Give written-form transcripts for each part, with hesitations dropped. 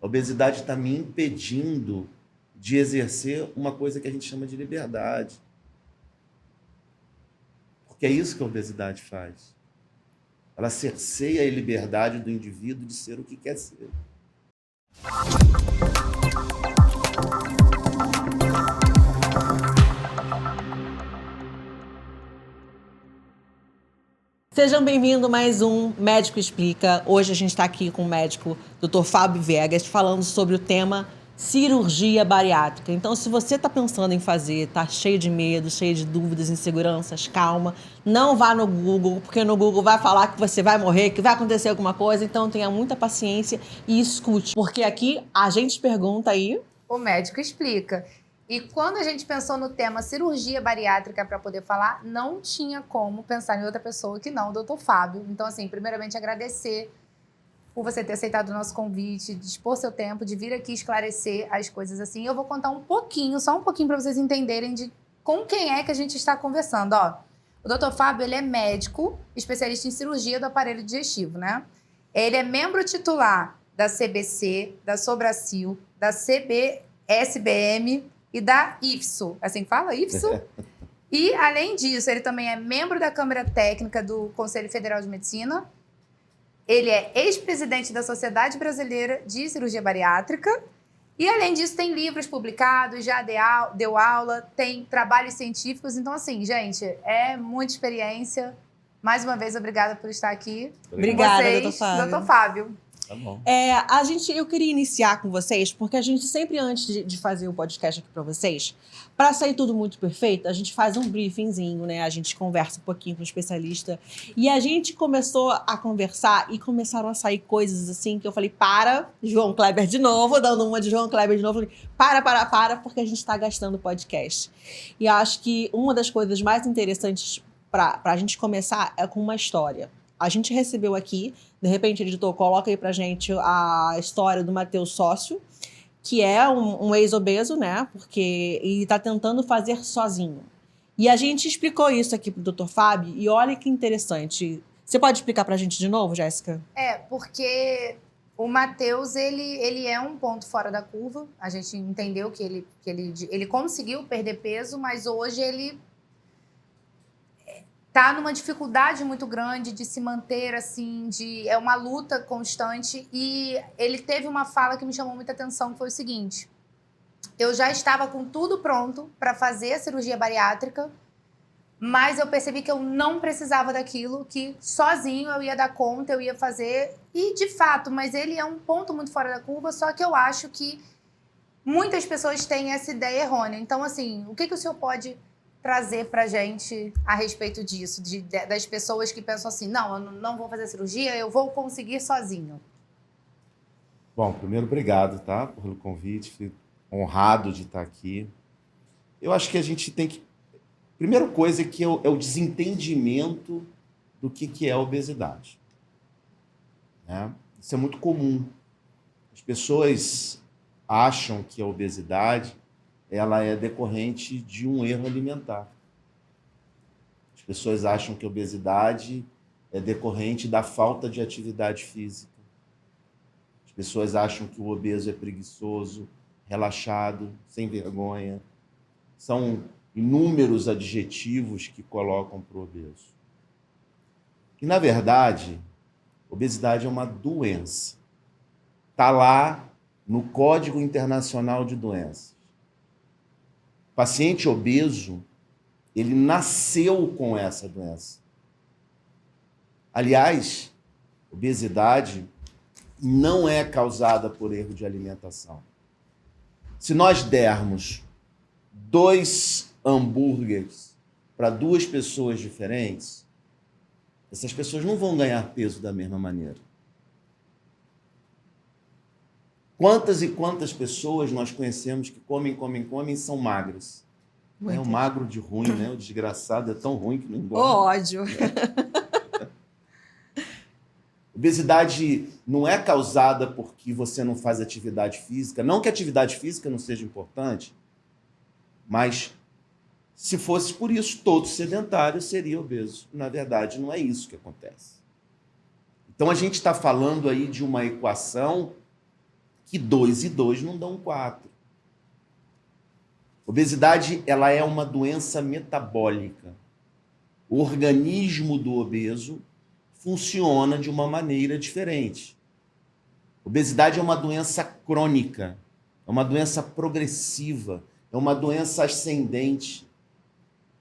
A obesidade está me impedindo de exercer uma coisa que a gente chama de liberdade. Porque é isso que a obesidade faz. Ela cerceia a liberdade do indivíduo de ser o que quer ser. Sejam bem-vindos a mais um Médico Explica. Hoje a gente está aqui com o médico Dr. Fábio Viegas falando sobre o tema cirurgia bariátrica. Então, se você está pensando em fazer, está cheio de medo, cheio de dúvidas, inseguranças, calma. Não vá no Google, porque no Google vai falar que você vai morrer, que vai acontecer alguma coisa. Então, tenha muita paciência e escute. Porque aqui a gente pergunta aí... O médico explica. E quando a gente pensou no tema cirurgia bariátrica para poder falar, não tinha como pensar em outra pessoa que não o Dr. Fábio. Então, assim, primeiramente agradecer por você ter aceitado o nosso convite, dispor seu tempo, de vir aqui esclarecer as coisas assim. Eu vou contar um pouquinho, só um pouquinho para vocês entenderem de com quem é que a gente está conversando. Ó, o Dr. Fábio, ele é médico, especialista em cirurgia do aparelho digestivo, né? Ele é membro titular da CBC, da Sobracil, da CBSBM e da IFSO. Assim que fala? IFSO? E, além disso, ele também é membro da Câmara Técnica do Conselho Federal de Medicina. Ele é ex-presidente da Sociedade Brasileira de Cirurgia Bariátrica. E, além disso, tem livros publicados, já deu aula, tem trabalhos científicos. Então, assim, gente, é muita experiência. Mais uma vez, obrigada por estar aqui. Obrigada, vocês, Dr. Fábio. Dr. Fábio. Tá bom. Eu queria iniciar com vocês, porque a gente sempre, antes de fazer o podcast aqui para vocês, para sair tudo muito perfeito, a gente faz um briefingzinho, né? A gente conversa um pouquinho com o especialista. E a gente começou a conversar e começaram a sair coisas assim que eu falei, para, João Kleber de novo, dando uma de João Kleber de novo. Para, porque a gente está gastando o podcast. E acho que uma das coisas mais interessantes para a gente começar é com uma história. A gente recebeu aqui, de repente, editor, coloca aí pra gente a história do Matheus Sócio, que é um ex-obeso, né? Porque ele tá tentando fazer sozinho. E a gente explicou isso aqui pro Dr. Fábio, e olha que interessante. Você pode explicar pra gente de novo, Jéssica? Porque o Matheus, ele é um ponto fora da curva. A gente entendeu que ele conseguiu perder peso, mas hoje ele tá numa dificuldade muito grande de se manter, assim, é uma luta constante. E ele teve uma fala que me chamou muita atenção, que foi o seguinte: eu já estava com tudo pronto para fazer a cirurgia bariátrica, mas eu percebi que eu não precisava daquilo, que sozinho eu ia dar conta, eu ia fazer. E, de fato, mas ele é um ponto muito fora da curva, só que eu acho que muitas pessoas têm essa ideia errônea. Então, assim, o que o senhor pode trazer pra gente a respeito disso, das pessoas que pensam assim, não, eu não vou fazer cirurgia, eu vou conseguir sozinho? Bom, primeiro, obrigado, tá, pelo convite. Fico honrado de estar aqui. Eu acho que a gente tem que... Primeira coisa que é o desentendimento do que é a obesidade. Né? Isso é muito comum. As pessoas acham que a obesidade ela é decorrente de um erro alimentar. As pessoas acham que a obesidade é decorrente da falta de atividade física. As pessoas acham que o obeso é preguiçoso, relaxado, sem vergonha. São inúmeros adjetivos que colocam para o obeso. E, na verdade, obesidade é uma doença. Está lá no Código Internacional de Doenças. O paciente obeso, ele nasceu com essa doença. Aliás, obesidade não é causada por erro de alimentação. Se nós dermos 2 hambúrgueres para 2 pessoas diferentes, essas pessoas não vão ganhar peso da mesma maneira. Quantas e quantas pessoas nós conhecemos que comem e são magras? É o magro de ruim, né? O desgraçado é tão ruim que não engorda. Ódio. Obesidade não é causada porque você não faz atividade física. Não que a atividade física não seja importante, mas se fosse por isso, todo sedentário seria obeso. Na verdade, não é isso que acontece. Então, a gente está falando aí de uma equação que 2 e 2 não dão 4. Obesidade, ela é uma doença metabólica. O organismo do obeso funciona de uma maneira diferente. Obesidade é uma doença crônica, é uma doença progressiva, é uma doença ascendente.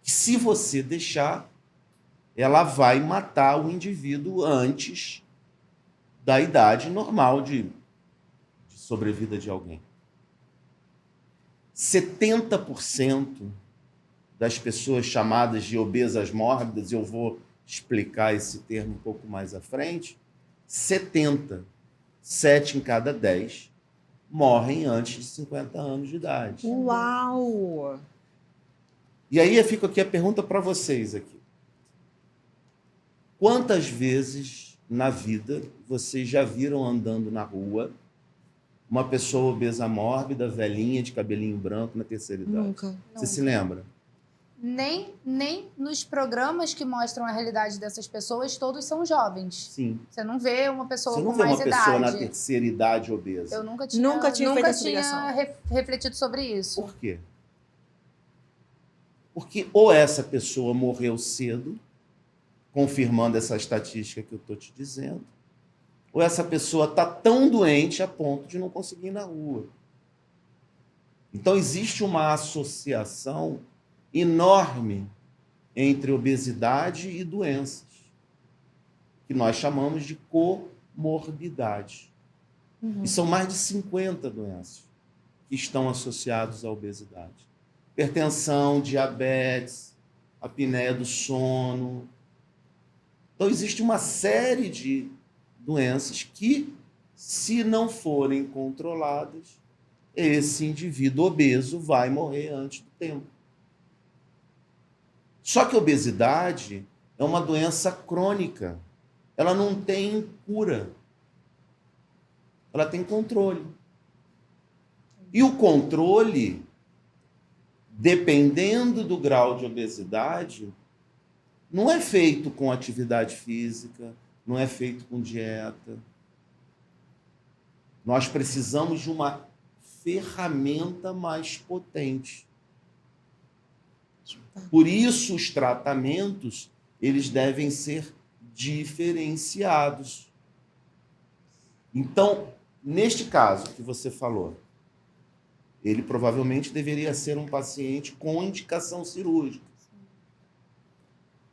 Que, se você deixar, ela vai matar o indivíduo antes da idade normal de sobrevida de alguém. 70% das pessoas chamadas de obesas mórbidas, eu vou explicar esse termo um pouco mais à frente, 7 em cada 10 morrem antes de 50 anos de idade. Uau! E aí fica aqui a pergunta para vocês aqui. Quantas vezes na vida vocês já viram andando na rua uma pessoa obesa mórbida, velhinha, de cabelinho branco na terceira idade? Nunca. Você se lembra? Nem nos programas que mostram a realidade dessas pessoas, todos são jovens. Sim. Você não vê uma pessoa Você não com vê mais uma pessoa idade. na terceira idade obesa. Eu nunca tinha Nunca tinha feito essa ligação. refletido sobre isso. Por quê? Porque ou essa pessoa morreu cedo, confirmando essa estatística que eu estou te dizendo, ou essa pessoa está tão doente a ponto de não conseguir ir na rua. Então, existe uma associação enorme entre obesidade e doenças, que nós chamamos de comorbidade. Uhum. E são mais de 50 doenças que estão associadas à obesidade. Hipertensão, diabetes, apneia do sono. Então, existe uma série de doenças que, se não forem controladas, esse indivíduo obeso vai morrer antes do tempo. Só que a obesidade é uma doença crônica. Ela não tem cura. Ela tem controle. E o controle, dependendo do grau de obesidade, não é feito com atividade física, não é feito com dieta. Nós precisamos de uma ferramenta mais potente. Por isso, os tratamentos, eles devem ser diferenciados. Então, neste caso que você falou, ele provavelmente deveria ser um paciente com indicação cirúrgica.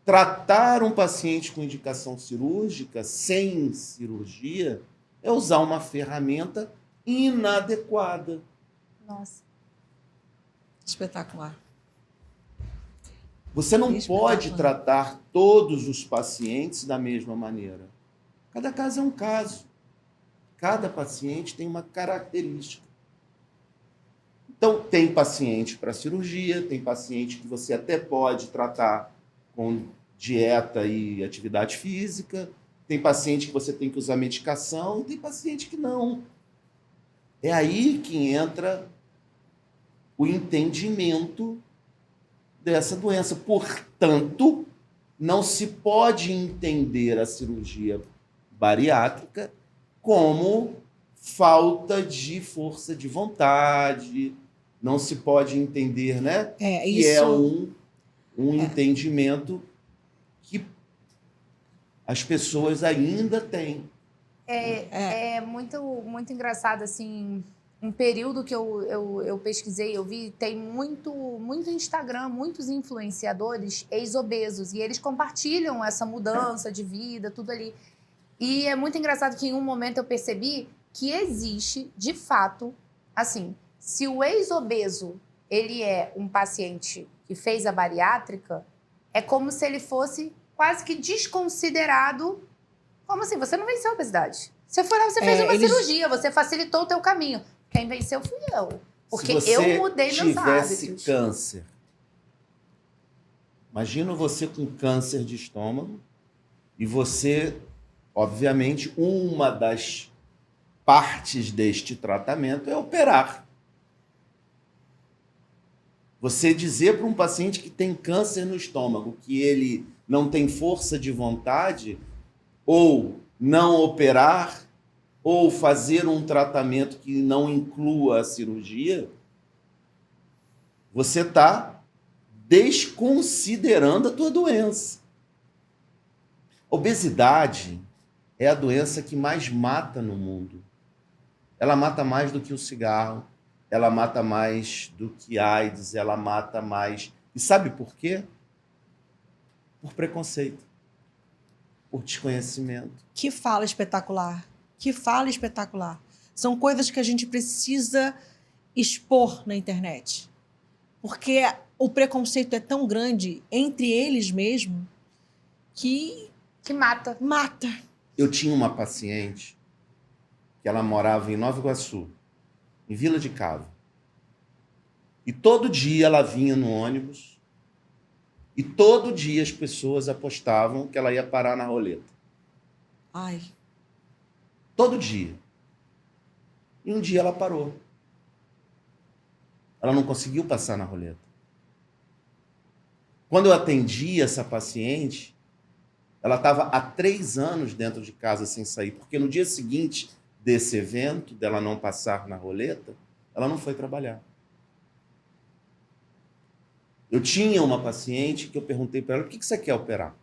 Tratar um paciente com indicação cirúrgica, sem cirurgia, é usar uma ferramenta inadequada. Nossa. Espetacular. Você não Espetacular. pode tratar todos os pacientes da mesma maneira. Cada caso é um caso. Cada paciente tem uma característica. Então, tem paciente para cirurgia, tem paciente que você até pode tratar com dieta e atividade física, tem paciente que você tem que usar medicação, tem paciente que não. É aí que entra o entendimento dessa doença. Portanto, não se pode entender a cirurgia bariátrica como falta de força de vontade, não se pode entender, né? Que é um entendimento que as pessoas ainda têm. É muito, muito engraçado, assim, um período que eu pesquisei, eu vi, tem muito Instagram, muitos influenciadores ex-obesos, e eles compartilham essa mudança de vida, tudo ali. E é muito engraçado que em um momento eu percebi que existe, de fato, assim, se o ex-obeso, ele é um paciente que fez a bariátrica, é como se ele fosse quase que desconsiderado. Como assim? Você não venceu a obesidade. Você foi lá, você fez uma cirurgia, você facilitou o teu caminho. Quem venceu fui eu. Porque eu mudei meus hábitos. Se você tivesse câncer, imagina você com câncer de estômago e você, obviamente, uma das partes deste tratamento é operar. Você dizer para um paciente que tem câncer no estômago que ele não tem força de vontade, ou não operar, ou fazer um tratamento que não inclua a cirurgia, você está desconsiderando a tua doença. Obesidade é a doença que mais mata no mundo. Ela mata mais do que o cigarro, ela mata mais do que AIDS, ela mata mais. E sabe por quê? Por preconceito, por desconhecimento. Que fala espetacular. Que fala espetacular. São coisas que a gente precisa expor na internet. Porque o preconceito é tão grande entre eles mesmo que Que mata. mata. Eu tinha uma paciente que ela morava em Nova Iguaçu, em Vila de Cava. E todo dia ela vinha no ônibus e todo dia as pessoas apostavam que ela ia parar na roleta. Ai, Todo dia. E um dia ela parou. Ela não conseguiu passar na roleta. Quando eu atendi essa paciente, ela estava há 3 anos dentro de casa sem sair, porque no dia seguinte desse evento, dela não passar na roleta, ela não foi trabalhar. Eu tinha uma paciente que eu perguntei para ela, por que você quer operar?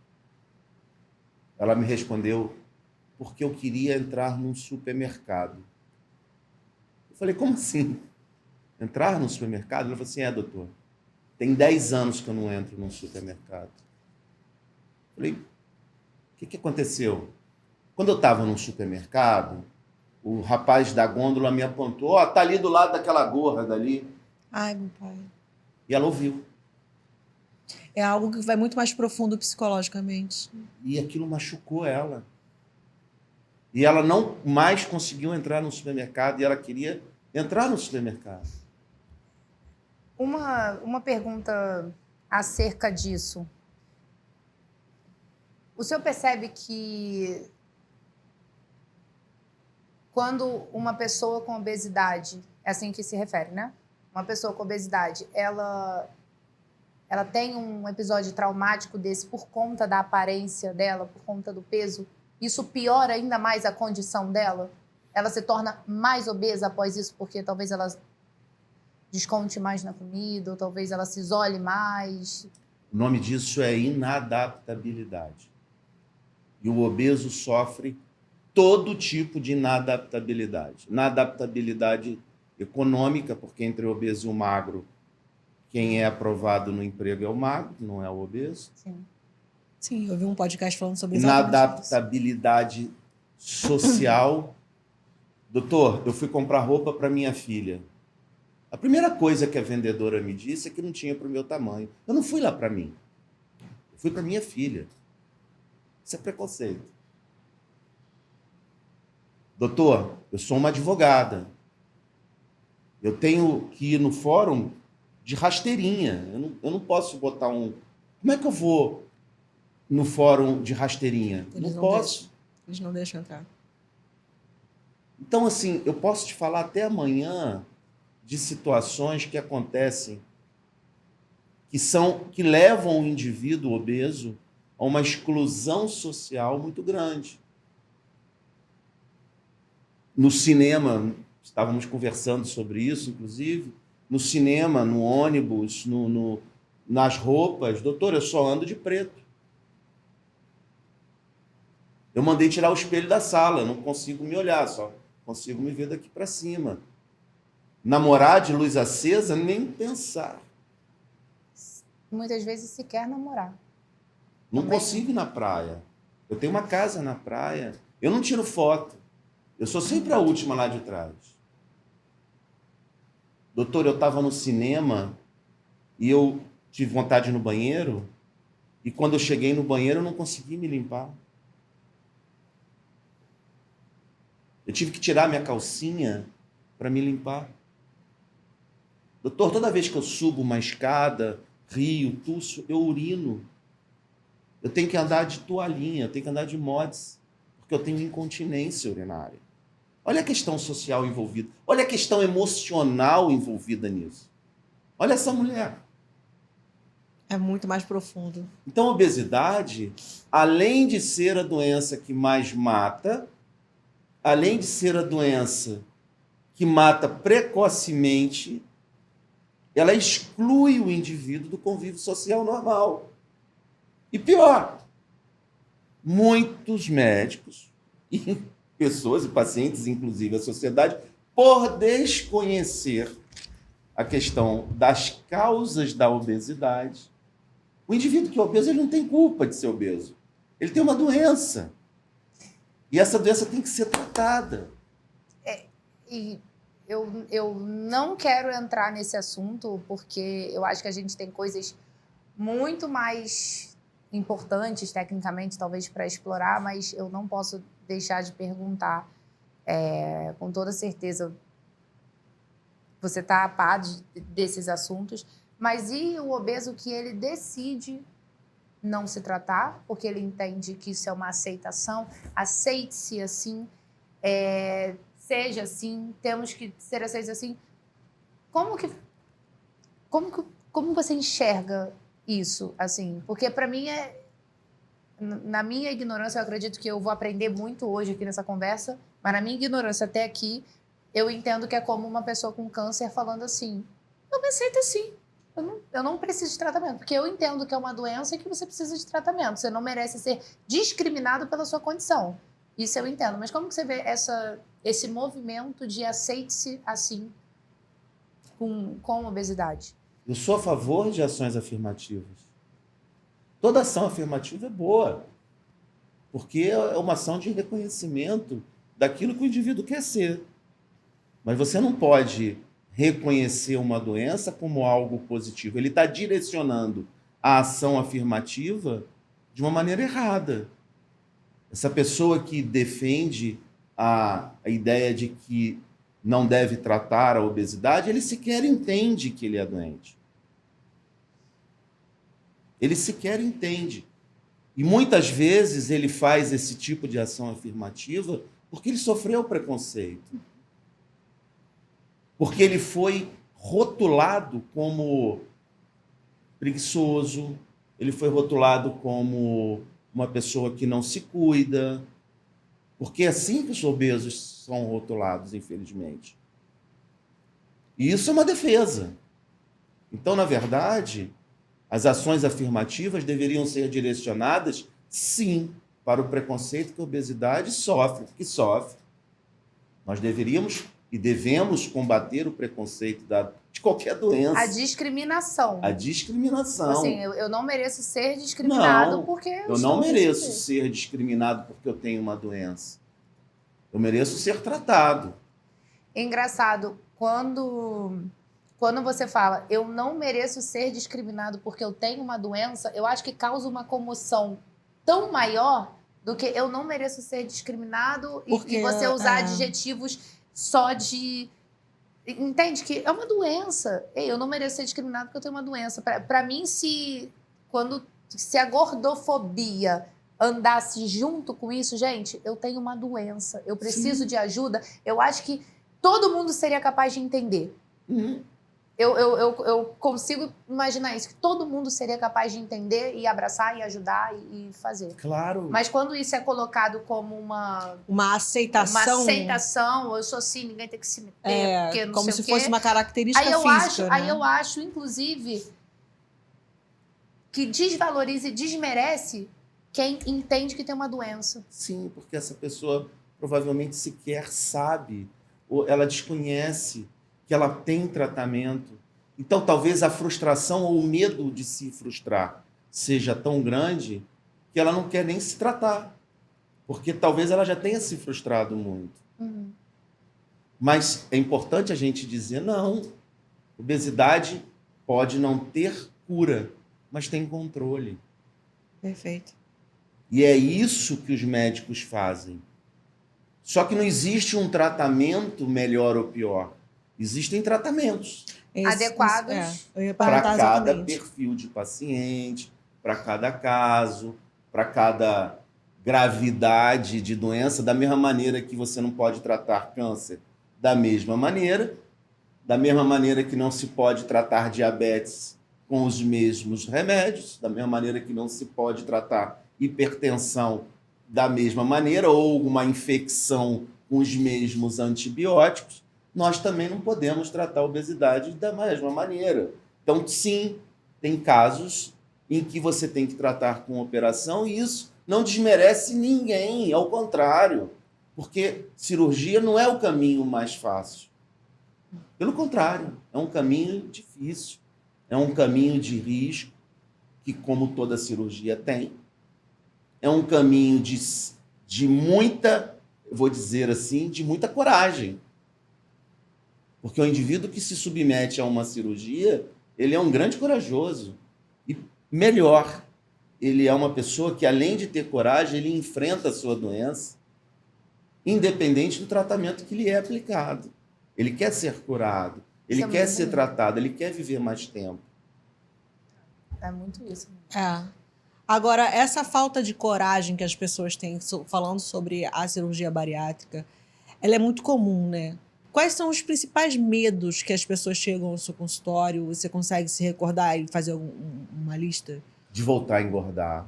Ela me respondeu, porque eu queria entrar num supermercado. Eu falei, como assim? Entrar num supermercado? Ela falou assim, doutor, tem 10 anos que eu não entro num supermercado. Eu falei, o que aconteceu? Quando eu estava num supermercado, o rapaz da gôndola me apontou, tá ali do lado daquela gorda ali. ai, meu pai. E ela ouviu. É algo que vai muito mais profundo psicologicamente. E aquilo machucou ela. E ela não mais conseguiu entrar no supermercado e ela queria entrar no supermercado. Uma pergunta acerca disso. O senhor percebe que quando uma pessoa com obesidade, é assim que se refere, né? Uma pessoa com obesidade, ela tem um episódio traumático desse por conta da aparência dela, por conta do peso, isso piora ainda mais a condição dela? Ela se torna mais obesa após isso, porque talvez ela desconte mais na comida, ou talvez ela se isole mais? O nome disso é inadaptabilidade. E o obeso sofre todo tipo de inadaptabilidade. Inadaptabilidade econômica, porque entre o obeso e o magro, quem é aprovado no emprego é o magro, não é o obeso. Sim. Sim, eu vi um podcast falando sobre exatamente isso. Inadaptabilidade social. Doutor, eu fui comprar roupa para minha filha. A primeira coisa que a vendedora me disse é que não tinha para o meu tamanho. Eu não fui lá para mim. Eu fui para minha filha. Isso é preconceito. Doutor, eu sou uma advogada. Eu tenho que ir no fórum de rasteirinha. Eu não posso botar um... Como é que eu vou no fórum de rasteirinha? Eles não não posso. deixam. Eles não deixam entrar. Então, assim, eu posso te falar até amanhã de situações que acontecem que levam o indivíduo obeso a uma exclusão social muito grande. No cinema, estávamos conversando sobre isso, inclusive, no cinema, no ônibus, nas roupas, doutor, eu só ando de preto. Eu mandei tirar o espelho da sala, eu não consigo me olhar, só consigo me ver daqui para cima. Namorar de luz acesa, nem pensar. Muitas vezes sequer namorar. Não Também. consigo ir na praia. Eu tenho uma casa na praia. Eu não tiro foto. Eu sou sempre a última lá de trás. Doutor, eu estava no cinema e eu tive vontade de ir no banheiro e quando eu cheguei no banheiro eu não consegui me limpar. Eu tive que tirar minha calcinha para me limpar. Doutor, toda vez que eu subo uma escada, rio, tuço, eu urino. Eu tenho que andar de toalhinha, eu tenho que andar de mods, porque eu tenho incontinência urinária. Olha a questão social envolvida. Olha a questão emocional envolvida nisso. Olha essa mulher. É muito mais profundo. Então, a obesidade, além de ser a doença que mais mata, além de ser a doença que mata precocemente, ela exclui o indivíduo do convívio social normal. E pior, muitos médicos e pessoas e pacientes, inclusive a sociedade, por desconhecer a questão das causas da obesidade. O indivíduo que é obeso, ele não tem culpa de ser obeso. Ele tem uma doença. E essa doença tem que ser tratada. E eu não quero entrar nesse assunto, porque eu acho que a gente tem coisas muito mais importantes, tecnicamente, talvez, para explorar, mas eu não posso deixar de perguntar, com toda certeza, você está a par desses assuntos, mas e o obeso que ele decide não se tratar, porque ele entende que isso é uma aceitação, aceite-se assim, seja assim, temos que ser aceitos assim. Como você enxerga isso, assim? Porque para mim na minha ignorância, eu acredito que eu vou aprender muito hoje aqui nessa conversa, mas na minha ignorância até aqui, eu entendo que é como uma pessoa com câncer falando assim, eu me aceito assim, eu não preciso de tratamento, porque eu entendo que é uma doença e que você precisa de tratamento, você não merece ser discriminado pela sua condição. Isso eu entendo, mas como que você vê esse movimento de aceite-se assim com obesidade? Eu sou a favor de ações afirmativas. Toda ação afirmativa é boa, porque é uma ação de reconhecimento daquilo que o indivíduo quer ser. Mas você não pode reconhecer uma doença como algo positivo. Ele está direcionando a ação afirmativa de uma maneira errada. Essa pessoa que defende a ideia de que não deve tratar a obesidade, ele sequer entende que ele é doente. Ele sequer entende. E muitas vezes ele faz esse tipo de ação afirmativa porque ele sofreu preconceito. Porque ele foi rotulado como preguiçoso, ele foi rotulado como uma pessoa que não se cuida, porque é assim que os obesos são rotulados, infelizmente. E isso é uma defesa. Então, na verdade, as ações afirmativas deveriam ser direcionadas, sim, para o preconceito que a obesidade sofre, que sofre. Nós deveríamos e devemos combater o preconceito de qualquer doença. A discriminação. A discriminação. Assim, eu não mereço ser discriminado porque eu não mereço ser discriminado porque eu tenho uma doença. Eu mereço ser tratado. É engraçado, quando você fala eu não mereço ser discriminado porque eu tenho uma doença, eu acho que causa uma comoção tão maior do que eu não mereço ser discriminado e você usar adjetivos só de... Entende que é uma doença. Eu não mereço ser discriminado porque eu tenho uma doença. Para mim, se a gordofobia andasse junto com isso, gente, eu tenho uma doença, eu preciso de ajuda, eu acho que todo mundo seria capaz de entender. Uhum. Eu consigo imaginar isso, que todo mundo seria capaz de entender e abraçar e ajudar e fazer. Claro. Mas quando isso é colocado como uma aceitação. Uma aceitação, eu sou assim, ninguém tem que se meter, porque não como sei se fosse uma característica física. Aí eu acho, inclusive, que desvaloriza e desmerece quem entende que tem uma doença. Sim, porque essa pessoa provavelmente sequer sabe, ou ela desconhece que ela tem tratamento. Então, talvez a frustração ou o medo de se frustrar seja tão grande que ela não quer nem se tratar. Porque talvez ela já tenha se frustrado muito. Uhum. Mas é importante a gente dizer, não, obesidade pode não ter cura, mas tem controle. Perfeito. E é isso que os médicos fazem. Só que não existe um tratamento melhor ou pior. Existem tratamentos adequados para cada perfil de paciente, para cada caso, para cada gravidade de doença, da mesma maneira que você não pode tratar câncer da mesma maneira que não se pode tratar diabetes com os mesmos remédios, da mesma maneira que não se pode tratar hipertensão da mesma maneira, ou uma infecção com os mesmos antibióticos, nós também não podemos tratar a obesidade da mesma maneira. Então, sim, tem casos em que você tem que tratar com operação e isso não desmerece ninguém, ao contrário, porque cirurgia não é o caminho mais fácil. Pelo contrário, é um caminho difícil, é um caminho de risco, que como toda cirurgia tem, é um caminho de muita, vou dizer assim, de muita coragem. Porque o indivíduo que se submete a uma cirurgia, ele é um grande corajoso. E melhor, ele é uma pessoa que, além de ter coragem, ele enfrenta a sua doença, independente do tratamento que lhe é aplicado. Ele quer ser curado, ele Isso é quer muito ser bonito. tratado, ele quer viver mais tempo. É muito isso. É. Agora, essa falta de coragem que as pessoas têm falando sobre a cirurgia bariátrica, ela é muito comum, né? Quais são os principais medos que as pessoas chegam ao seu consultório? Você consegue se recordar e fazer uma lista? De voltar a engordar,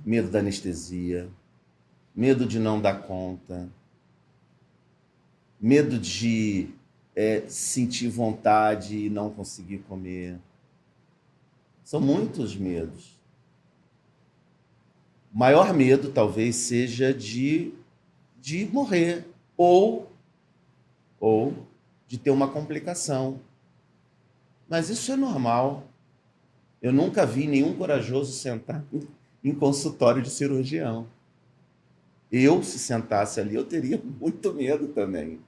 medo da anestesia, medo de não dar conta, medo de sentir vontade e não conseguir comer. São muitos medos. O maior medo talvez seja de morrer ou de ter uma complicação. Mas isso é normal. Eu nunca vi nenhum corajoso sentar em consultório de cirurgião. Eu, se sentasse ali, eu teria muito medo também.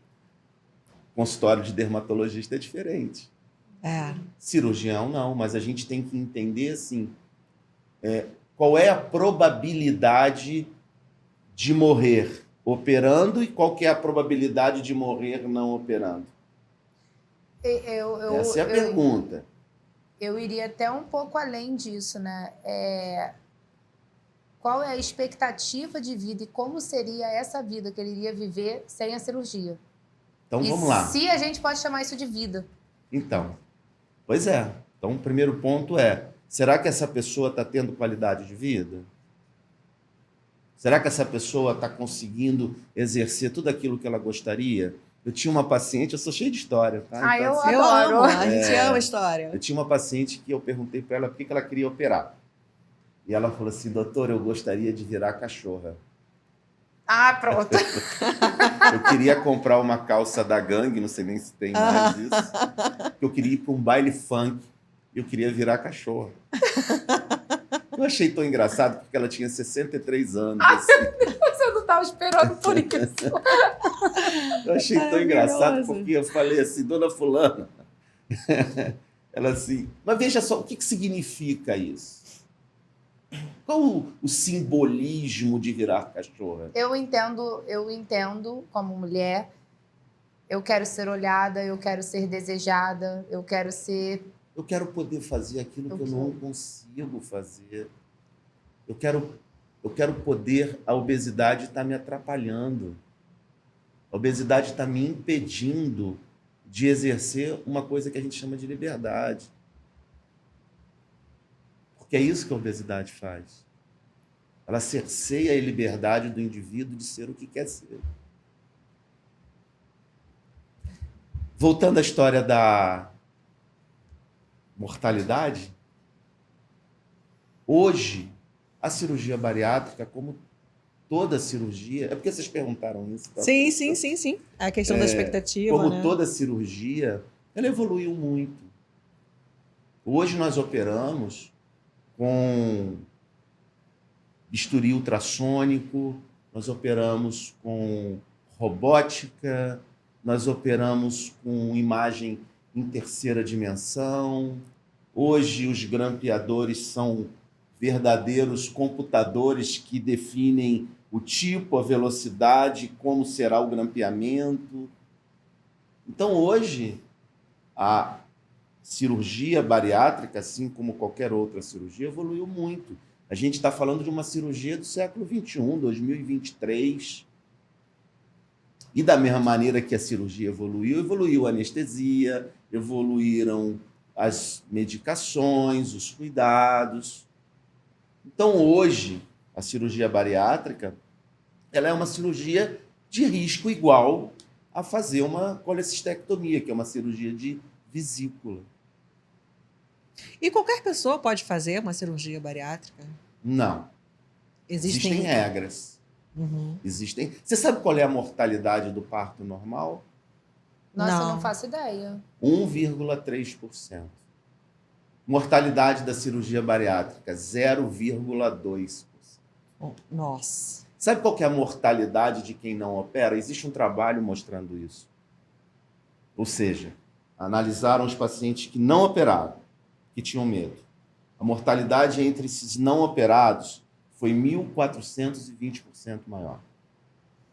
Consultório de dermatologista é diferente. É. Cirurgião não, mas a gente tem que entender assim, qual é a probabilidade de morrer operando e qual que é a probabilidade de morrer não operando. Essa é a pergunta. Eu iria até um pouco além disso, né? Qual é a expectativa de vida e como seria essa vida que ele iria viver sem a cirurgia? Então E vamos lá. se a gente pode chamar isso de vida? Então, pois é. Então o primeiro ponto é, será que essa pessoa está tendo qualidade de vida? Será que essa pessoa está conseguindo exercer tudo aquilo que ela gostaria? Eu tinha uma paciente, eu sou cheio de história, tá? Ah, eu assim, Eu adoro. amo, a gente ama a história. eu tinha uma paciente que eu perguntei para ela por que ela queria operar. E ela falou assim, doutor, eu gostaria de virar cachorra. Ah, pronto. Eu queria comprar uma calça da gangue, não sei nem se tem mais isso. Eu queria ir para um baile funk e eu queria virar cachorra. Eu achei tão engraçado porque ela tinha 63 anos. Assim. Você não estava esperando por isso. Eu achei tão engraçado Maravilhoso. porque eu falei assim, dona fulana, ela assim, mas veja só, o que significa isso? Qual o simbolismo de virar cachorra? Eu entendo como mulher. Eu quero ser olhada, eu quero ser desejada, eu quero ser... Eu quero poder fazer aquilo que eu não consigo fazer. Eu quero poder... A obesidade está me atrapalhando. A obesidade está me impedindo de exercer uma coisa que a gente chama de liberdade. Porque é isso que a obesidade faz. Ela cerceia a liberdade do indivíduo de ser o que quer ser. Voltando à história da mortalidade, hoje, a cirurgia bariátrica, como toda cirurgia... É porque vocês perguntaram isso. Tá? Sim. A questão da expectativa, Como né? toda cirurgia, ela evoluiu muito. Hoje nós operamos com bisturi ultrassônico, nós operamos com robótica, nós operamos com imagem em terceira dimensão. Hoje os grampeadores são verdadeiros computadores que definem o tipo, a velocidade, como será o grampeamento. Então hoje a cirurgia bariátrica, assim como qualquer outra cirurgia, evoluiu muito. A gente está falando de uma cirurgia do século XXI, 2023. E da mesma maneira que a cirurgia evoluiu a anestesia, evoluíram as medicações, os cuidados. Então, hoje, a cirurgia bariátrica ela é uma cirurgia de risco igual a fazer uma colecistectomia, que é uma cirurgia de vesícula. E qualquer pessoa pode fazer uma cirurgia bariátrica? Não. Existem regras. Uhum. Existem. Você sabe qual é a mortalidade do parto normal? Nossa, eu Não. não faço ideia. 1,3%. Mortalidade da cirurgia bariátrica, 0,2%. Nossa. Sabe qual que é a mortalidade de quem não opera? Existe um trabalho mostrando isso. Ou seja, analisaram os pacientes que não operaram, que tinham medo. A mortalidade entre esses não operados foi 1.420% maior.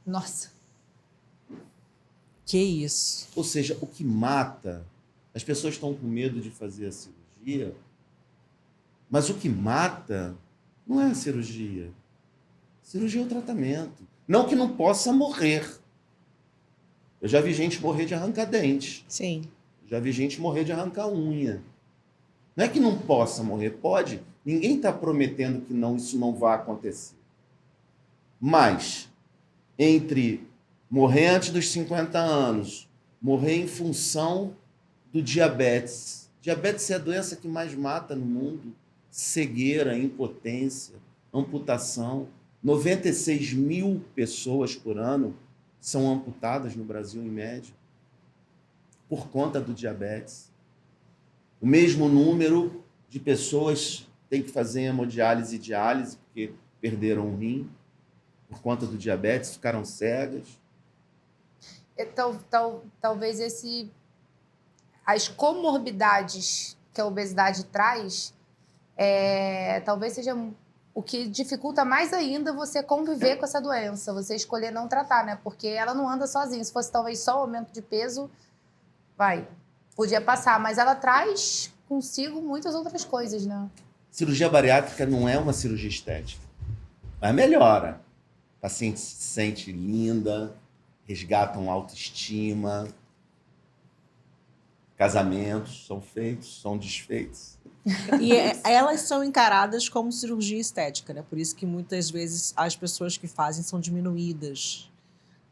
Nossa. Que isso. Ou seja, o que mata, as pessoas estão com medo de fazer a cirurgia, mas o que mata não é a cirurgia. Cirurgia é o tratamento. Não que não possa morrer. Eu já vi gente morrer de arrancar dente. Sim. Já vi gente morrer de arrancar unha. Não é que não possa morrer, pode. Ninguém está prometendo que não, isso não vai acontecer. Mas, entre morrer antes dos 50 anos, morrer em função do diabetes. Diabetes é a doença que mais mata no mundo. Cegueira, impotência, amputação. 96 mil pessoas por ano são amputadas no Brasil, em média, por conta do diabetes. O mesmo número de pessoas tem que fazer hemodiálise e diálise, porque perderam um rim, por conta do diabetes, ficaram cegas. Talvez as comorbidades que a obesidade traz, talvez seja o que dificulta mais ainda você conviver com essa doença, você escolher não tratar, né? Porque ela não anda sozinha. Se fosse talvez só o aumento de peso, podia passar, mas ela traz consigo muitas outras coisas, né? Cirurgia bariátrica não é uma cirurgia estética, mas melhora. A paciente se sente linda, resgatam autoestima, casamentos são feitos, são desfeitos. E elas são encaradas como cirurgia estética, né? Por isso que muitas vezes as pessoas que fazem são diminuídas,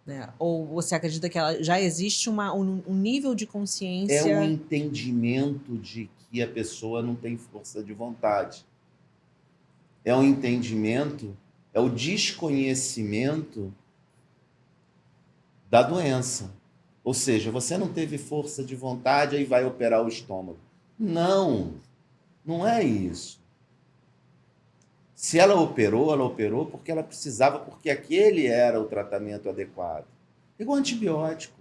né? Ou você acredita que já existe um nível de consciência... É um entendimento de que a pessoa não tem força de vontade. É um entendimento, é o desconhecimento da doença. Ou seja, você não teve força de vontade, aí vai operar o estômago. Não, não é isso. Se ela operou porque ela precisava, porque aquele era o tratamento adequado. Igual antibiótico.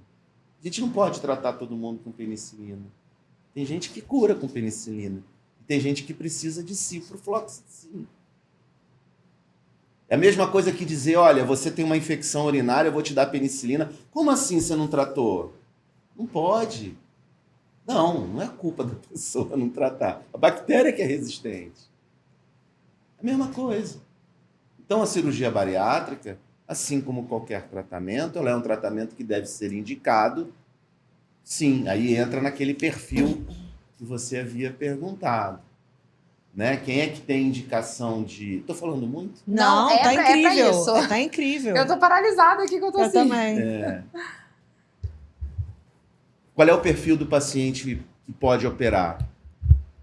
A gente não pode tratar todo mundo com penicilina. Tem gente que cura com penicilina. Tem gente que precisa de ciprofloxacina. É a mesma coisa que dizer, olha, você tem uma infecção urinária, eu vou te dar penicilina. Como assim você não tratou? Não pode. Não é culpa da pessoa não tratar. A bactéria que é resistente. É a mesma coisa. Então, a cirurgia bariátrica, assim como qualquer tratamento, ela é um tratamento que deve ser indicado. Sim, aí entra naquele perfil que você havia perguntado. Né? Quem é que tem indicação de... Estou falando muito? Não, Não, tá incrível. é pra isso. Tá incrível. Eu tô paralisada aqui que eu tô Eu assim. também. Qual é o perfil do paciente que pode operar?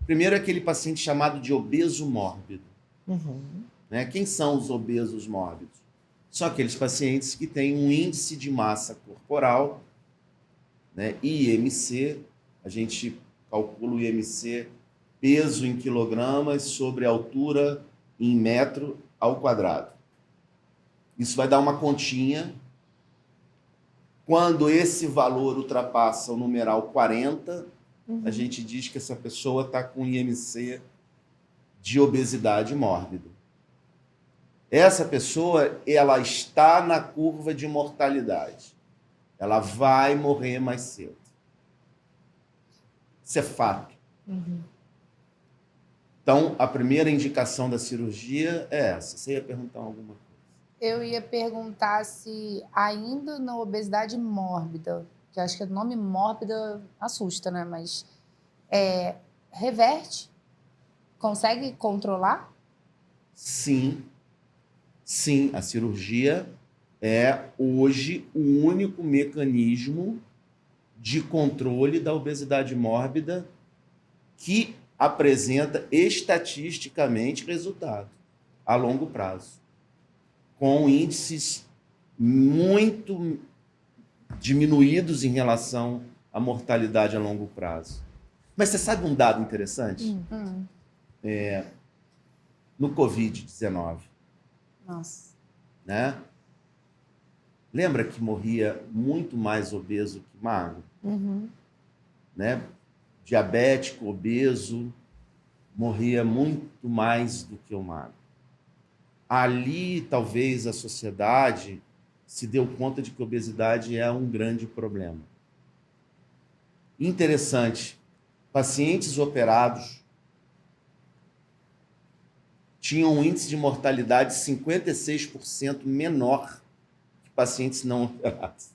Primeiro é aquele paciente chamado de obeso mórbido. Uhum. Né? Quem são os obesos mórbidos? São aqueles pacientes que têm um índice de massa corporal, né? IMC, a gente calcula o IMC, peso em quilogramas sobre altura em metro ao quadrado. Isso vai dar uma continha. Quando esse valor ultrapassa o numeral 40, a gente diz que essa pessoa está com IMC de obesidade mórbida. Essa pessoa, ela está na curva de mortalidade. Ela vai morrer mais cedo. Isso é fato. Então, a primeira indicação da cirurgia é essa. Você ia perguntar alguma coisa? Eu ia perguntar se ainda na obesidade mórbida, que eu acho que o nome mórbida assusta, né? Mas reverte? Consegue controlar? Sim. Sim, a cirurgia é hoje o único mecanismo de controle da obesidade mórbida que apresenta estatisticamente resultado a longo prazo, com índices muito diminuídos em relação à mortalidade a longo prazo. Mas você sabe um dado interessante? No Covid-19, Nossa. né? Lembra que morria muito mais obeso que magro? Né? Diabético, obeso, morria muito mais do que o magro. Ali, talvez, a sociedade se deu conta de que a obesidade é um grande problema. Interessante, pacientes operados tinham um índice de mortalidade 56% menor que pacientes não operados.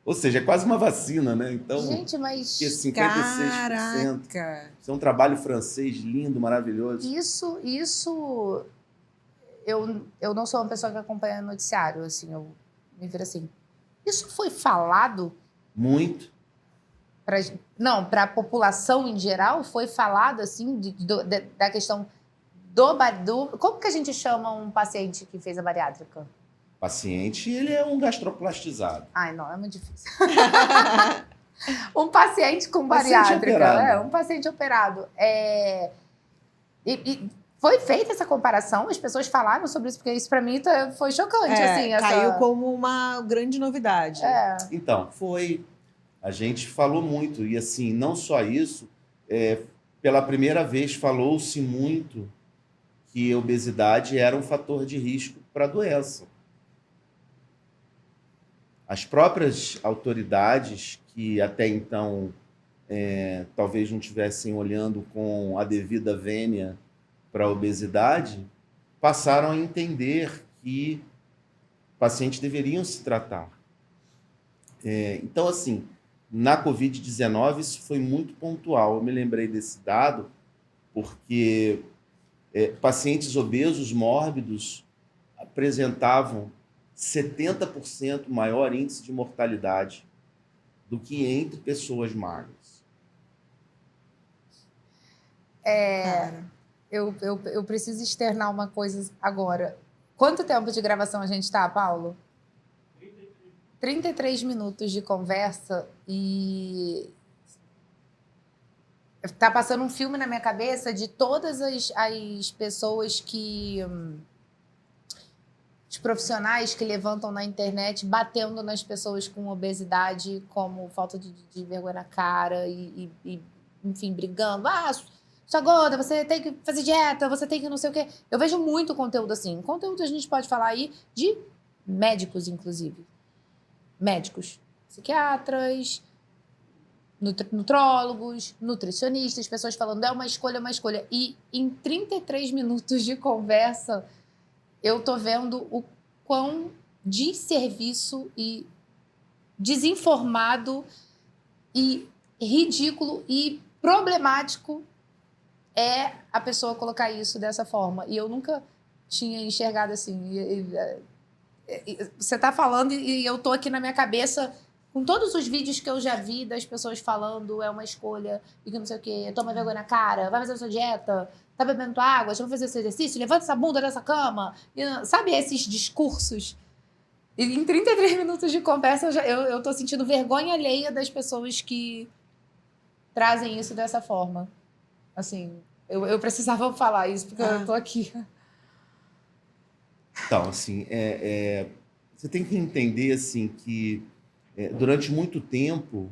Ou seja, é quase uma vacina, né? Então, Gente, mas que 56%. Caraca! Isso é um trabalho francês lindo, maravilhoso. isso eu não sou uma pessoa que acompanha noticiário, assim, eu me viro assim. Isso foi falado Muito. para a população em geral? Foi falado, assim, da questão do... Como que a gente chama um paciente que fez a bariátrica? O paciente, ele é um gastroplastizado. Ai, não, é muito difícil. Um paciente com Paciente bariátrica, operado. um paciente operado. E foi feita essa comparação? As pessoas falaram sobre isso? Porque isso para mim foi chocante, assim. Caiu como uma grande novidade. Então, foi. A gente falou muito. E, assim, não só isso, pela primeira vez falou-se muito que a obesidade era um fator de risco para a doença. As próprias autoridades, que até então talvez não estivessem olhando com a devida vênia para a obesidade, passaram a entender que pacientes deveriam se tratar. Então, assim, na Covid-19 isso foi muito pontual. Eu me lembrei desse dado porque pacientes obesos mórbidos apresentavam 70% maior índice de mortalidade do que entre pessoas magras. Eu preciso externar uma coisa agora. Quanto tempo de gravação a gente está, Paulo? 33 minutos de conversa e tá passando um filme na minha cabeça de todas as pessoas que... os profissionais que levantam na internet batendo nas pessoas com obesidade como falta de vergonha na cara e enfim, brigando. Sua gorda, você tem que fazer dieta, você tem que não sei o quê. Eu vejo muito conteúdo assim. Conteúdo a gente pode falar aí de médicos, inclusive. Médicos, psiquiatras, nutrólogos, nutricionistas, pessoas falando é uma escolha. E em 33 minutos de conversa, eu tô vendo o quão desserviço e desinformado e ridículo e problemático é a pessoa colocar isso dessa forma. E eu nunca tinha enxergado assim. Você tá falando e eu tô aqui na minha cabeça com todos os vídeos que eu já vi das pessoas falando é uma escolha e que não sei o quê, toma vergonha na cara, vai fazer a sua dieta, tá bebendo tua água, deixa eu fazer esse exercício, levanta essa bunda dessa cama. E, sabe esses discursos? E em 33 minutos de conversa eu tô sentindo vergonha alheia das pessoas que trazem isso dessa forma. Assim, eu precisava falar isso porque eu tô aqui. Então, assim, você tem que entender assim, que durante muito tempo,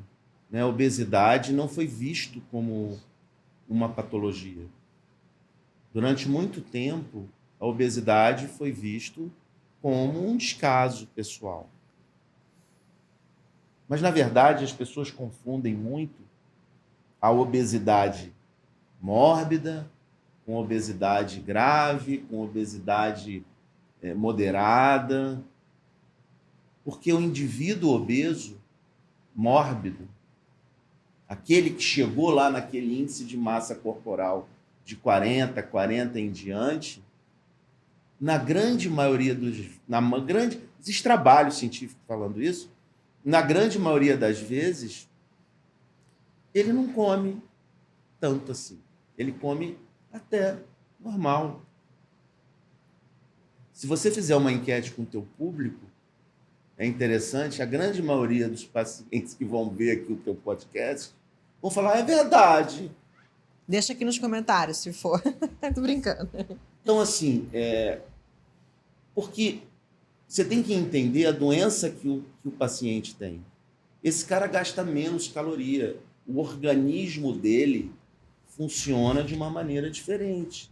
né, a obesidade não foi visto como uma patologia. Durante muito tempo, a obesidade foi visto como um descaso pessoal. Mas, na verdade, as pessoas confundem muito a obesidade mórbida com obesidade grave, com obesidade moderada, porque o indivíduo obeso, mórbido, aquele que chegou lá naquele índice de massa corporal de 40 em diante, na grande maioria existe trabalho científico falando isso, na grande maioria das vezes, ele não come tanto assim. Ele come até normal. Se você fizer uma enquete com o teu público, é interessante, a grande maioria dos pacientes que vão ver aqui o teu podcast vão falar, é verdade. Deixa aqui nos comentários, se for. Tô brincando. Então, assim, porque você tem que entender a doença que o paciente tem. Esse cara gasta menos caloria. O organismo dele funciona de uma maneira diferente.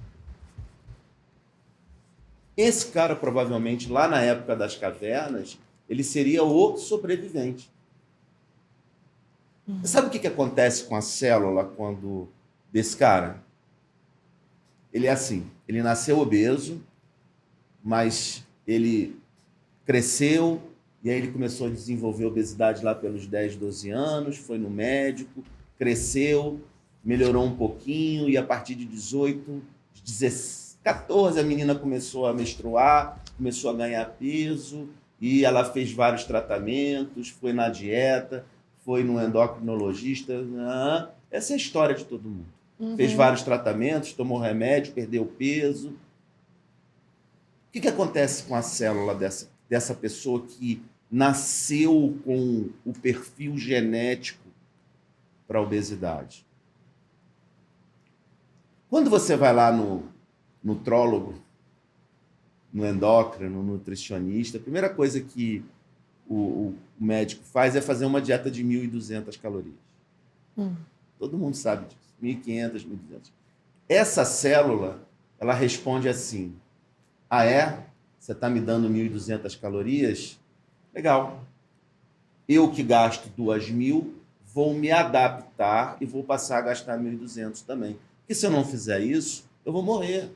Esse cara, provavelmente, lá na época das cavernas, ele seria o sobrevivente. Você sabe o que acontece com a célula desse cara? Ele é assim, ele nasceu obeso, mas ele cresceu, e aí ele começou a desenvolver obesidade lá pelos 10, 12 anos, foi no médico, cresceu, melhorou um pouquinho, e a partir de 18, 14, a menina começou a menstruar, começou a ganhar peso, e ela fez vários tratamentos, foi na dieta, foi no endocrinologista. Essa é a história de todo mundo. Fez vários tratamentos, tomou remédio, perdeu peso. O que acontece com a célula dessa pessoa que nasceu com o perfil genético para a obesidade? Quando você vai lá no nutrólogo, no endócrino, no nutricionista, a primeira coisa que o médico faz é fazer uma dieta de 1.200 calorias. Todo mundo sabe disso. 1.500, 1.200. Essa célula, ela responde assim, você está me dando 1.200 calorias? Legal. Eu que gasto 2.000, vou me adaptar e vou passar a gastar 1.200 também. Porque se eu não fizer isso, eu vou morrer.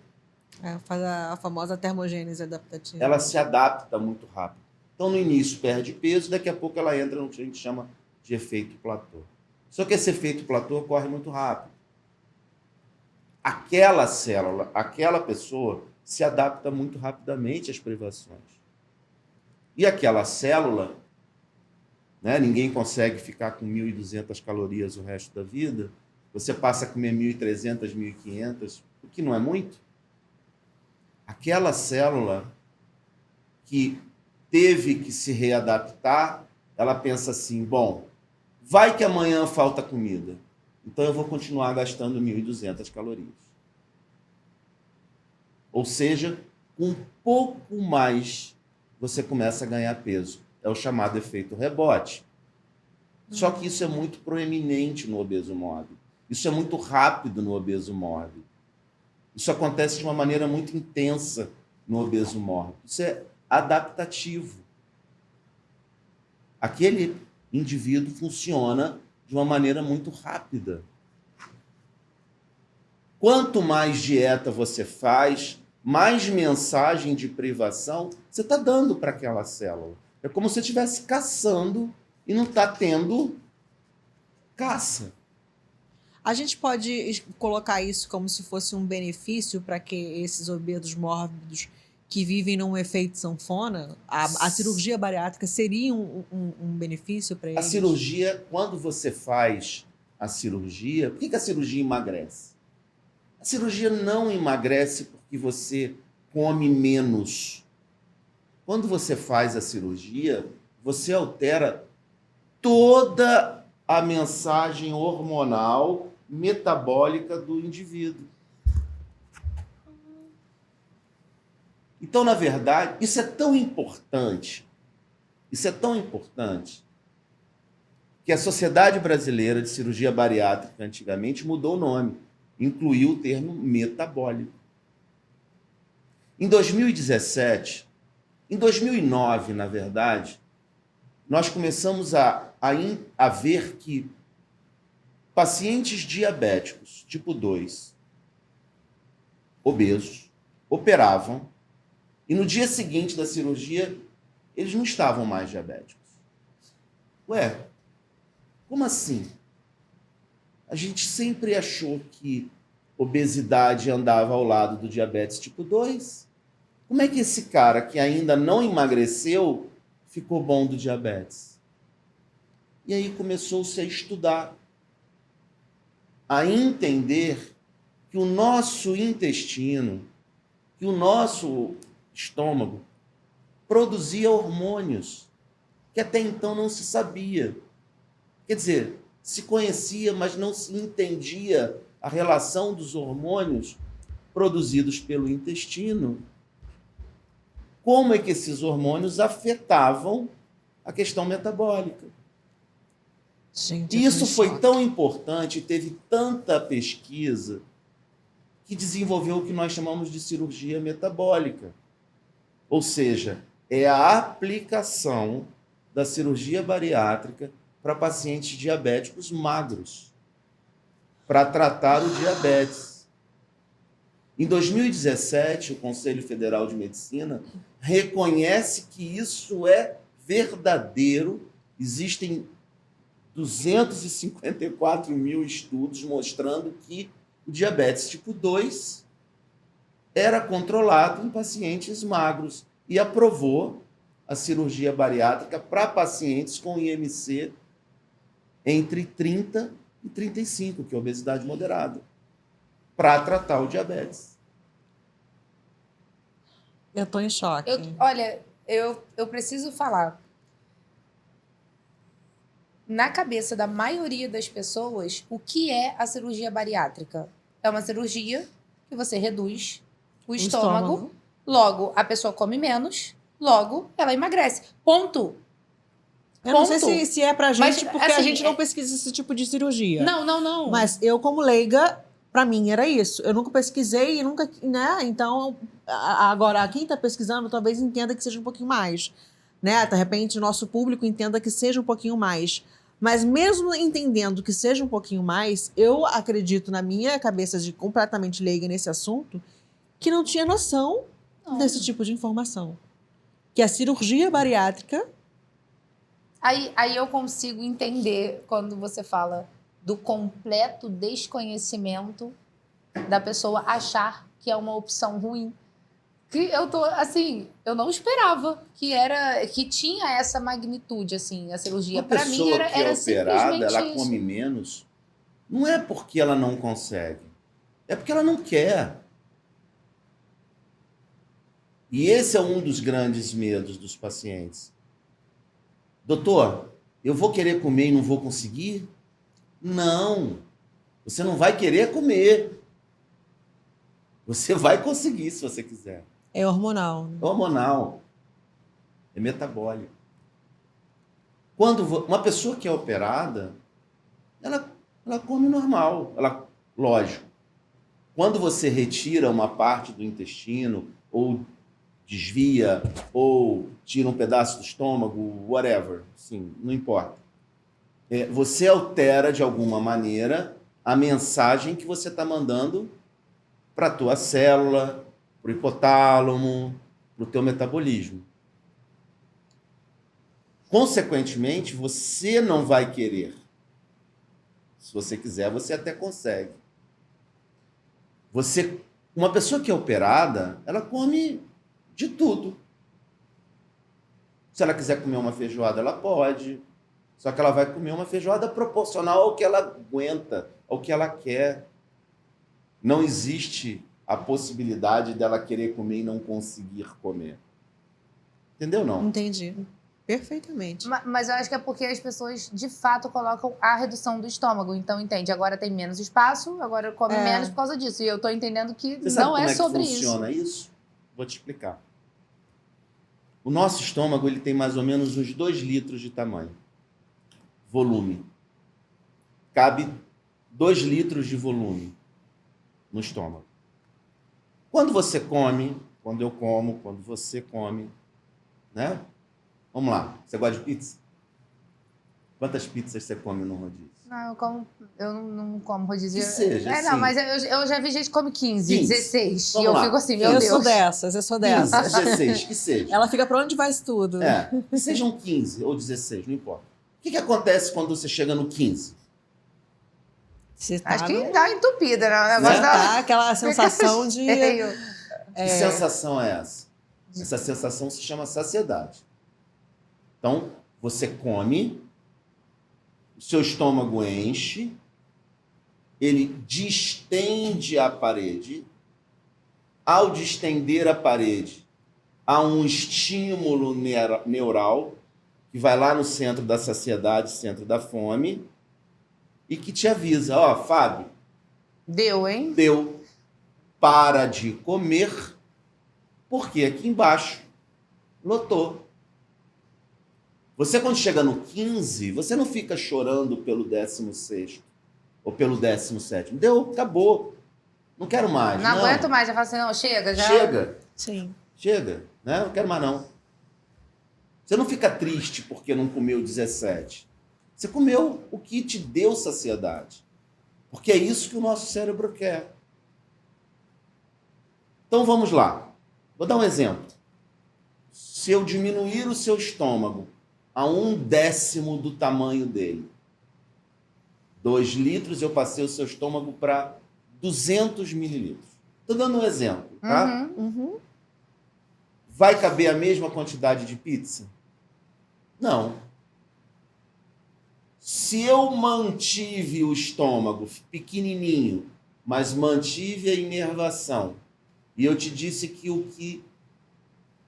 Faz a famosa termogênese adaptativa. Ela se adapta muito rápido. Então, no início, perde peso, daqui a pouco ela entra no que a gente chama de efeito platô. Só que esse efeito platô ocorre muito rápido. Aquela célula, aquela pessoa, se adapta muito rapidamente às privações. E aquela célula, ninguém consegue ficar com 1.200 calorias o resto da vida, você passa a comer 1.300, 1.500, o que não é muito. Aquela célula que teve que se readaptar, ela pensa assim, bom, vai que amanhã falta comida, então eu vou continuar gastando 1.200 calorias. Ou seja, com um pouco mais você começa a ganhar peso. É o chamado efeito rebote. Só que isso é muito proeminente no obeso mórbido. Isso é muito rápido no obeso mórbido. Isso acontece de uma maneira muito intensa no obeso mórbido. Isso é adaptativo. Aquele indivíduo funciona de uma maneira muito rápida. Quanto mais dieta você faz, mais mensagem de privação você está dando para aquela célula. É como se você estivesse caçando e não está tendo caça. A gente pode colocar isso como se fosse um benefício para que esses obesos mórbidos que vivem num efeito sanfona, a cirurgia bariátrica seria um benefício para eles? A cirurgia, quando você faz a cirurgia, por que a cirurgia emagrece? A cirurgia não emagrece porque você come menos. Quando você faz a cirurgia, você altera toda a mensagem hormonal metabólica do indivíduo. Então, na verdade, isso é tão importante, que a Sociedade Brasileira de Cirurgia Bariátrica, antigamente, mudou o nome, incluiu o termo metabólico. Em 2017, em 2009, na verdade, nós começamos a ver que pacientes diabéticos, tipo 2, obesos, operavam e no dia seguinte da cirurgia, eles não estavam mais diabéticos. Ué, como assim? A gente sempre achou que obesidade andava ao lado do diabetes tipo 2. Como é que esse cara que ainda não emagreceu ficou bom do diabetes? E aí começou-se a estudar, a entender que o nosso intestino, que o nosso estômago produzia hormônios que até então não se sabia. Quer dizer, se conhecia, mas não se entendia a relação dos hormônios produzidos pelo intestino. Como é que esses hormônios afetavam a questão metabólica? Gente, E eu tô isso em foi choque. tão importante, teve tanta pesquisa, que desenvolveu o que nós chamamos de cirurgia metabólica. Ou seja, é a aplicação da cirurgia bariátrica para pacientes diabéticos magros, para tratar o diabetes. Em 2017, o Conselho Federal de Medicina reconhece que isso é verdadeiro. Existem 254 mil estudos mostrando que o diabetes tipo 2 era controlado em pacientes magros e aprovou a cirurgia bariátrica para pacientes com IMC entre 30 e 35, que é obesidade moderada, para tratar o diabetes. Eu tô em choque. Olha, eu preciso falar. Na cabeça da maioria das pessoas, o que é a cirurgia bariátrica? É uma cirurgia que você reduz o estômago, logo a pessoa come menos, logo ela emagrece. Ponto. Eu não sei Ponto. se é pra gente, Mas, porque a assim, gente não pesquisa esse tipo de cirurgia. Não. Mas eu, como leiga, pra mim era isso. Eu nunca pesquisei e nunca, né? Então, agora, quem tá pesquisando talvez entenda que seja um pouquinho mais, né? De repente, o nosso público entenda que seja um pouquinho mais. Mas mesmo entendendo que seja um pouquinho mais, eu acredito na minha cabeça de completamente leiga nesse assunto, que não tinha noção desse tipo de informação. Que a cirurgia bariátrica... Aí eu consigo entender quando você fala do completo desconhecimento da pessoa achar que é uma opção ruim. Que eu tô, assim, eu não esperava que tinha essa magnitude, assim, a cirurgia. Uma Para mim pessoa era, que é era operada, simplesmente ela isso. come menos, não é porque ela não consegue, é porque ela não quer. E esse é um dos grandes medos dos pacientes. Doutor, eu vou querer comer e não vou conseguir? Não. Você não vai querer comer. Você vai conseguir se você quiser. É hormonal. É hormonal. É metabólico. Quando uma pessoa que é operada, ela come normal. Lógico. Quando você retira uma parte do intestino, ou desvia, ou tira um pedaço do estômago, whatever, sim, não importa. Você altera de alguma maneira a mensagem que você está mandando para a tua célula, para o hipotálamo, para o teu metabolismo. Consequentemente, você não vai querer. Se você quiser, você até consegue. Uma pessoa que é operada, ela come de tudo. Se ela quiser comer uma feijoada, ela pode. Só que ela vai comer uma feijoada proporcional ao que ela aguenta, ao que ela quer. Não existe a possibilidade dela querer comer e não conseguir comer. Entendeu, não? Entendi. Perfeitamente. Mas eu acho que é porque as pessoas, de fato, colocam a redução do estômago. Então, entende, agora tem menos espaço, agora come menos por causa disso. E eu tô entendendo que Você sabe não como é sobre que funciona isso? Vou te explicar. O nosso estômago ele tem mais ou menos uns 2 litros de tamanho. Volume. Cabe 2 litros de volume no estômago. Quando você come, quando eu como, quando você come, né? Vamos lá. Você gosta de pizza? Quantas pizzas você come no rodízio? Não, eu não como rodízio. Que seja, não, assim. mas eu já vi gente que come 15, 15. 16. Vamos e eu lá. fico assim, meu Eu Deus. sou dessas. 15, 16, que seja. Ela fica pra onde vai isso tudo. Que sejam 15 ou 16, não importa. O que acontece quando você chega no 15? Você tá Acho que dá uma entupida, né? O negócio Tá aquela sensação de... cheio. Que sensação é essa? Essa sensação se chama saciedade. Então, você come, o seu estômago enche, ele distende a parede. Ao distender a parede, há um estímulo neural que vai lá no centro da saciedade, centro da fome, e que te avisa, ó, Fábio, Deu, hein? deu, para de comer, porque aqui embaixo lotou. Você, quando chega no 15, você não fica chorando pelo 16º ou pelo 17º. Deu, acabou. Não quero mais. Não aguento mais, já falo assim, não, chega, já. Chega, Sim. chega, né? Não quero mais não. Você não fica triste porque não comeu 17. Você comeu o que te deu saciedade. Porque é isso que o nosso cérebro quer. Então vamos lá. Vou dar um exemplo. Se eu diminuir o seu estômago a 1/10 do tamanho dele, 2 litros, eu passei o seu estômago para 200 mililitros. Estou dando um exemplo, tá? Uhum. Vai caber a mesma quantidade de pizza? Não. Se eu mantive o estômago pequenininho, mas mantive a inervação, e eu te disse que o que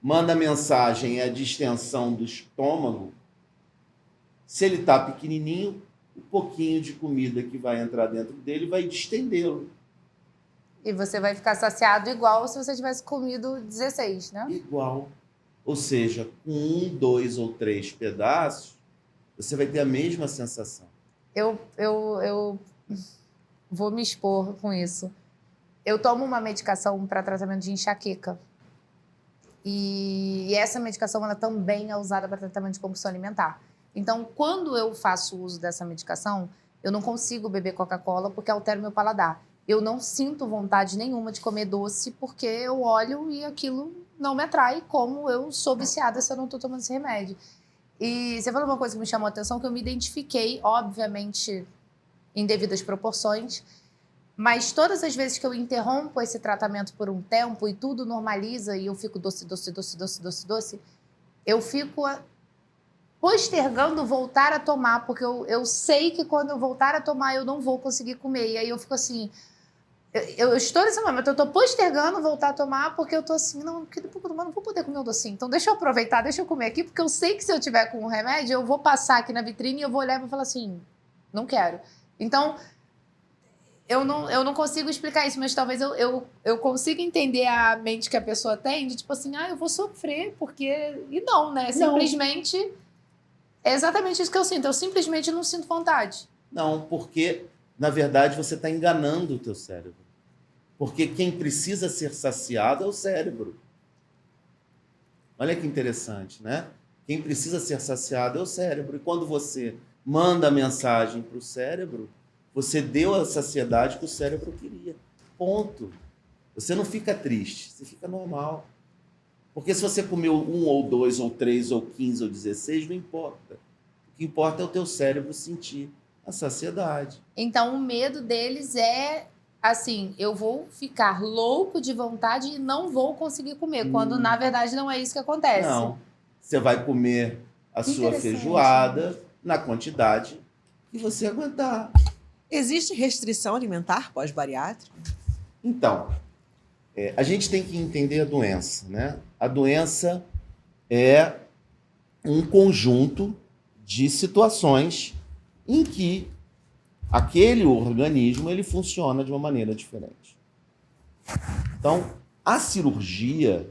manda mensagem é a distensão do estômago, se ele está pequenininho, um pouquinho de comida que vai entrar dentro dele vai distendê-lo. E você vai ficar saciado igual se você tivesse comido 16, né? Igual. Ou seja, com 1, 2 ou 3 pedaços, você vai ter a mesma sensação. Eu vou me expor com isso. Eu tomo uma medicação para tratamento de enxaqueca. E essa medicação ela também é usada para tratamento de compulsão alimentar. Então, quando eu faço uso dessa medicação, eu não consigo beber Coca-Cola porque altera o meu paladar. Eu não sinto vontade nenhuma de comer doce porque eu olho e aquilo não me atrai, como eu sou viciada se eu não estou tomando esse remédio. E você falou uma coisa que me chamou a atenção, que eu me identifiquei, obviamente, em devidas proporções, mas todas as vezes que eu interrompo esse tratamento por um tempo e tudo normaliza e eu fico doce, eu fico postergando voltar a tomar, porque eu sei que quando eu voltar a tomar eu não vou conseguir comer. E aí eu fico assim, eu estou nesse momento, eu estou postergando voltar a tomar porque eu estou assim, não vou poder comer um docinho. Então deixa eu aproveitar, deixa eu comer aqui, porque eu sei que se eu tiver com um remédio, eu vou passar aqui na vitrine e eu vou olhar e vou falar assim, não quero. Então, eu não consigo explicar isso, mas talvez eu consiga entender a mente que a pessoa tem, de tipo assim, eu vou sofrer, porque... E não, né? Simplesmente... É exatamente isso que eu sinto. Eu simplesmente não sinto vontade. Não, porque, na verdade, você está enganando o teu cérebro. Porque quem precisa ser saciado é o cérebro. Olha que interessante, né? Quem precisa ser saciado é o cérebro. E quando você manda a mensagem para o cérebro, você deu a saciedade que o cérebro queria. Ponto. Você não fica triste, você fica normal. Porque se você comeu 1 ou 2 ou 3 ou 15 ou 16, não importa. O que importa é o teu cérebro sentir a saciedade. Então, o medo deles é, assim, eu vou ficar louco de vontade e não vou conseguir comer, quando, na verdade, não é isso que acontece. Não. Você vai comer a sua feijoada na quantidade que você aguentar. Existe restrição alimentar pós-bariátrica? Então, a gente tem que entender a doença, né? A doença é um conjunto de situações em que aquele organismo ele funciona de uma maneira diferente. Então, a cirurgia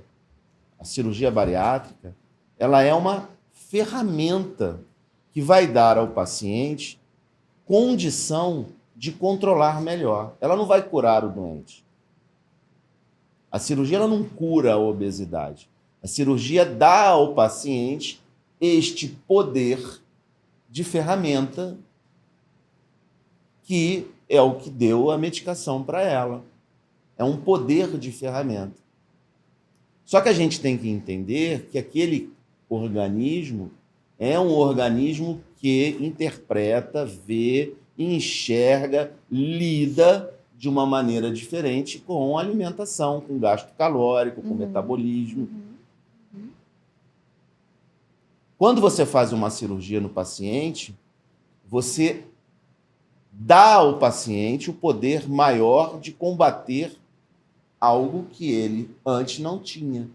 bariátrica, ela é uma ferramenta que vai dar ao paciente condição de controlar melhor. Ela não vai curar o doente. A cirurgia ela não cura a obesidade. A cirurgia dá ao paciente este poder de ferramenta que é o que deu a medicação para ela. É um poder de ferramenta. Só que a gente tem que entender que aquele organismo é um organismo que interpreta, vê, enxerga, lida de uma maneira diferente com a alimentação, com gasto calórico, com metabolismo. Quando você faz uma cirurgia no paciente, você dá ao paciente o poder maior de combater algo que ele antes não tinha.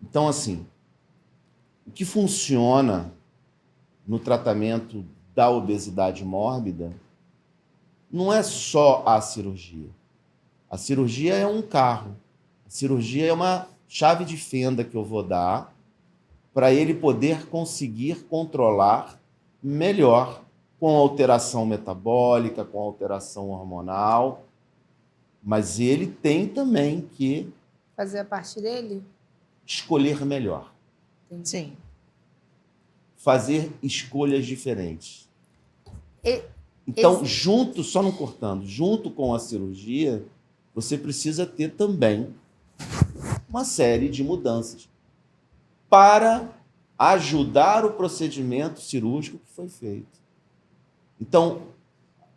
Então, assim, o que funciona no tratamento da obesidade mórbida não é só a cirurgia. A cirurgia é um carro. A cirurgia é uma chave de fenda que eu vou dar para ele poder conseguir controlar melhor com alteração metabólica, com alteração hormonal. Mas ele tem também que Fazer a parte dele? escolher melhor, Sim. fazer escolhas diferentes. E- Então, junto, só não cortando, junto com a cirurgia, você precisa ter também uma série de mudanças para ajudar o procedimento cirúrgico que foi feito. Então,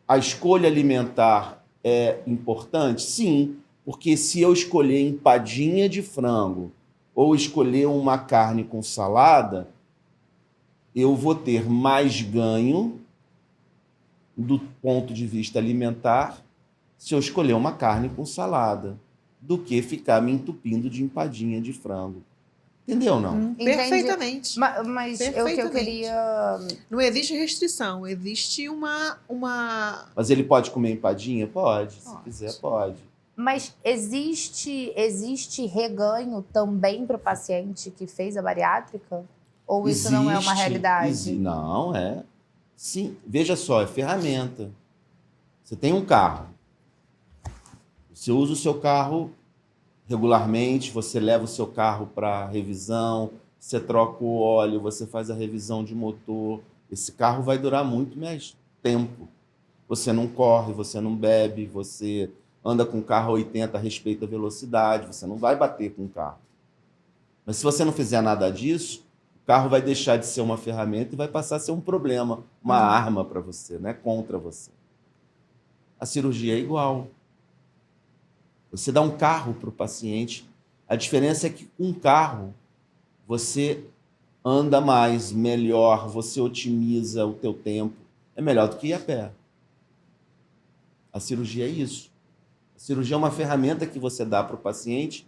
a escolha alimentar é importante? Sim, porque se eu escolher empadinha de frango ou escolher uma carne com salada, eu vou ter mais ganho do ponto de vista alimentar se eu escolher uma carne com salada do que ficar me entupindo de empadinha de frango. Entendeu, não? Entendi. Perfeitamente. Mas o que eu Perfeitamente. queria... Não existe restrição, existe uma... Mas ele pode comer empadinha? Pode. Se Pode. quiser, pode. Mas existe reganho também para o paciente que fez a bariátrica? Ou isso não é uma realidade? Não, é. Sim, veja só, é ferramenta. Você tem um carro. Você usa o seu carro regularmente, você leva o seu carro para revisão, você troca o óleo, você faz a revisão de motor. Esse carro vai durar muito mais tempo. Você não corre, você não bebe, você anda com o carro a 80, respeita a velocidade, você não vai bater com o carro. Mas se você não fizer nada disso, o carro vai deixar de ser uma ferramenta e vai passar a ser um problema, uma arma para você, né? Contra você. A cirurgia é igual. Você dá um carro para o paciente, a diferença é que com um carro você anda mais, melhor, você otimiza o teu tempo. É melhor do que ir a pé. A cirurgia é isso. A cirurgia é uma ferramenta que você dá para o paciente,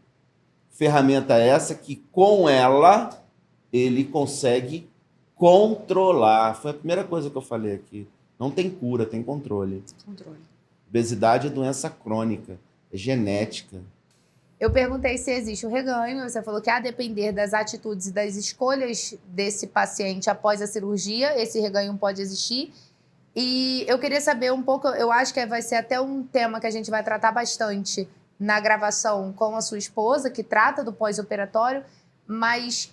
ferramenta essa que com ela ele consegue controlar. Foi a primeira coisa que eu falei aqui. Não tem cura, tem controle. Controle. Obesidade é doença crônica, é genética. Eu perguntei se existe o reganho, você falou que a depender das atitudes e das escolhas desse paciente após a cirurgia, esse reganho pode existir. E eu queria saber um pouco, eu acho que vai ser até um tema que a gente vai tratar bastante na gravação com a sua esposa, que trata do pós-operatório, mas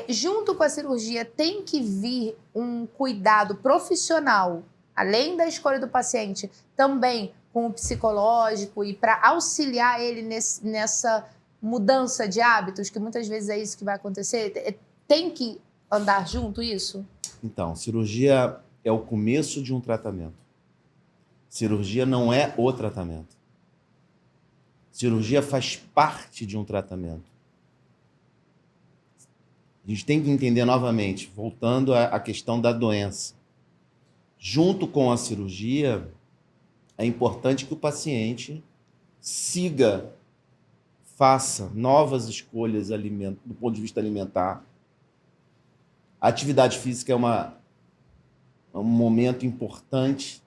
junto com a cirurgia tem que vir um cuidado profissional, além da escolha do paciente, também com o psicológico e para auxiliar ele nessa mudança de hábitos, que muitas vezes é isso que vai acontecer. Tem que andar junto isso? Então, cirurgia é o começo de um tratamento. Cirurgia não é o tratamento. Cirurgia faz parte de um tratamento. A gente tem que entender novamente, voltando à questão da doença. Junto com a cirurgia, é importante que o paciente siga, faça novas escolhas do ponto de vista alimentar. A atividade física é um momento importante,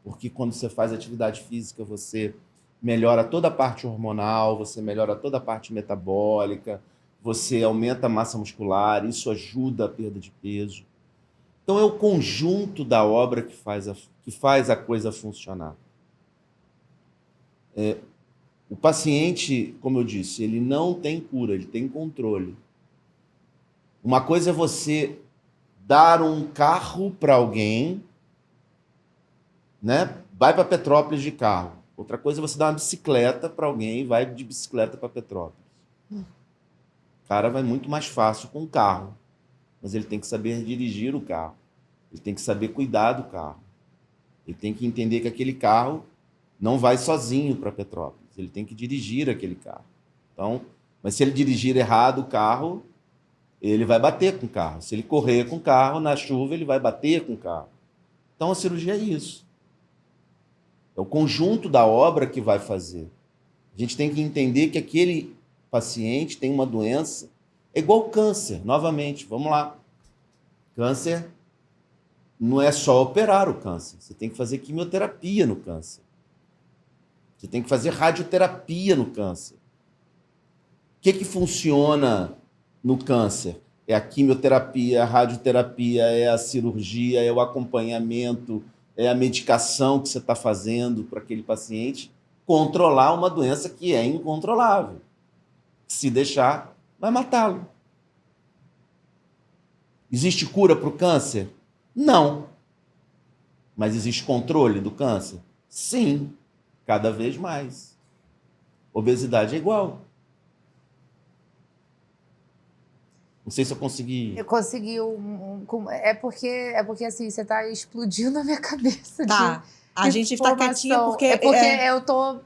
porque quando você faz atividade física, você melhora toda a parte hormonal, você melhora toda a parte metabólica, você aumenta a massa muscular, isso ajuda a perda de peso. Então é o conjunto da obra que faz a coisa funcionar. O paciente, como eu disse, ele não tem cura, ele tem controle. Uma coisa é você dar um carro para alguém, né? Vai para Petrópolis de carro. Outra coisa é você dar uma bicicleta para alguém e vai de bicicleta para Petrópolis. O cara vai muito mais fácil com o carro, mas ele tem que saber dirigir o carro. Ele tem que saber cuidar do carro. Ele tem que entender que aquele carro não vai sozinho para Petrópolis. Ele tem que dirigir aquele carro. Então, Mas se ele dirigir errado o carro, ele vai bater com o carro. Se ele correr com o carro, na chuva, ele vai bater com o carro. Então, a cirurgia é isso. É o conjunto da obra que vai fazer. A gente tem que entender que aquele paciente tem uma doença, é igual câncer, novamente, vamos lá. Câncer não é só operar o câncer, você tem que fazer quimioterapia no câncer. Você tem que fazer radioterapia no câncer. O que funciona no câncer? É a quimioterapia, a radioterapia, é a cirurgia, é o acompanhamento, é a medicação que você está fazendo para aquele paciente controlar uma doença que é incontrolável. Se deixar, vai matá-lo. Existe cura para o câncer? Não. Mas existe controle do câncer? Sim, cada vez mais. Obesidade é igual. Não sei se eu consegui. Eu consegui é porque assim, você tá explodindo a minha cabeça Tá. A de gente tá quietinha informação. porque... É porque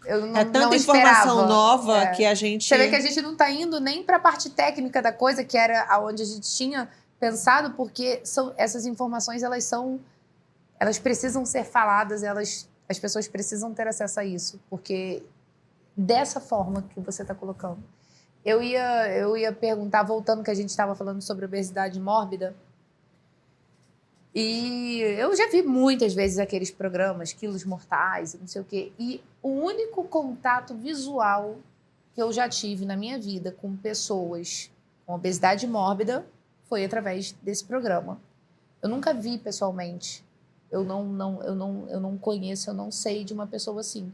eu não, é tanta não informação esperava. nova que a gente... Você vê que a gente não tá indo nem pra parte técnica da coisa, que era aonde a gente tinha pensado, porque essas informações, elas precisam ser faladas, as pessoas precisam ter acesso a isso, porque dessa forma que você está colocando. Eu ia perguntar, voltando que a gente estava falando sobre obesidade mórbida, e eu já vi muitas vezes aqueles programas, Quilos Mortais, não sei o quê, e o único contato visual que eu já tive na minha vida com pessoas com obesidade mórbida foi através desse programa. Eu nunca vi pessoalmente. Eu não conheço, eu não sei de uma pessoa assim.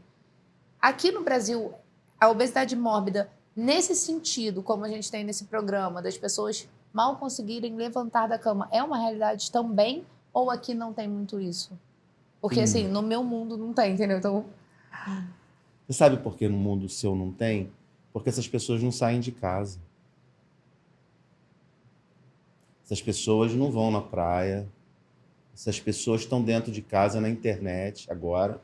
Aqui no Brasil, a obesidade mórbida, nesse sentido, como a gente tem nesse programa, das pessoas mal conseguirem levantar da cama, é uma realidade também? Ou aqui não tem muito isso? Porque, assim, no meu mundo não tem, entendeu? Então... Você sabe por que no mundo seu não tem? Porque essas pessoas não saem de casa. Essas pessoas não vão na praia. Essas pessoas estão dentro de casa, na internet, agora.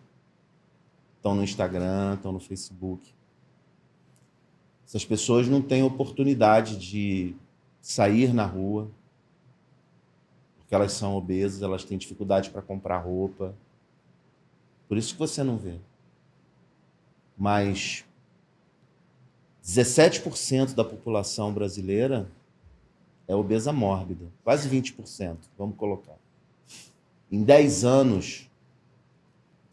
Estão no Instagram, estão no Facebook. Essas pessoas não têm oportunidade de sair na rua, porque elas são obesas, elas têm dificuldade para comprar roupa. Por isso que você não vê. Mas 17% da população brasileira é obesa mórbida, quase 20%, vamos colocar. Em 10 anos,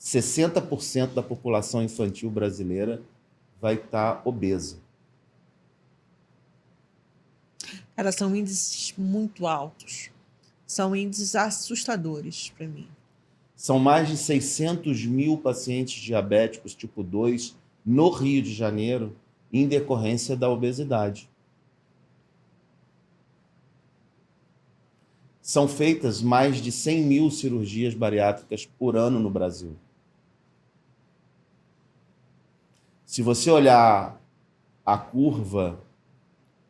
60% da população infantil brasileira vai estar obesa. Cara, são índices muito altos. São índices assustadores para mim. São mais de 600 mil pacientes diabéticos tipo 2 no Rio de Janeiro em decorrência da obesidade. São feitas mais de 100 mil cirurgias bariátricas por ano no Brasil. Se você olhar a curva,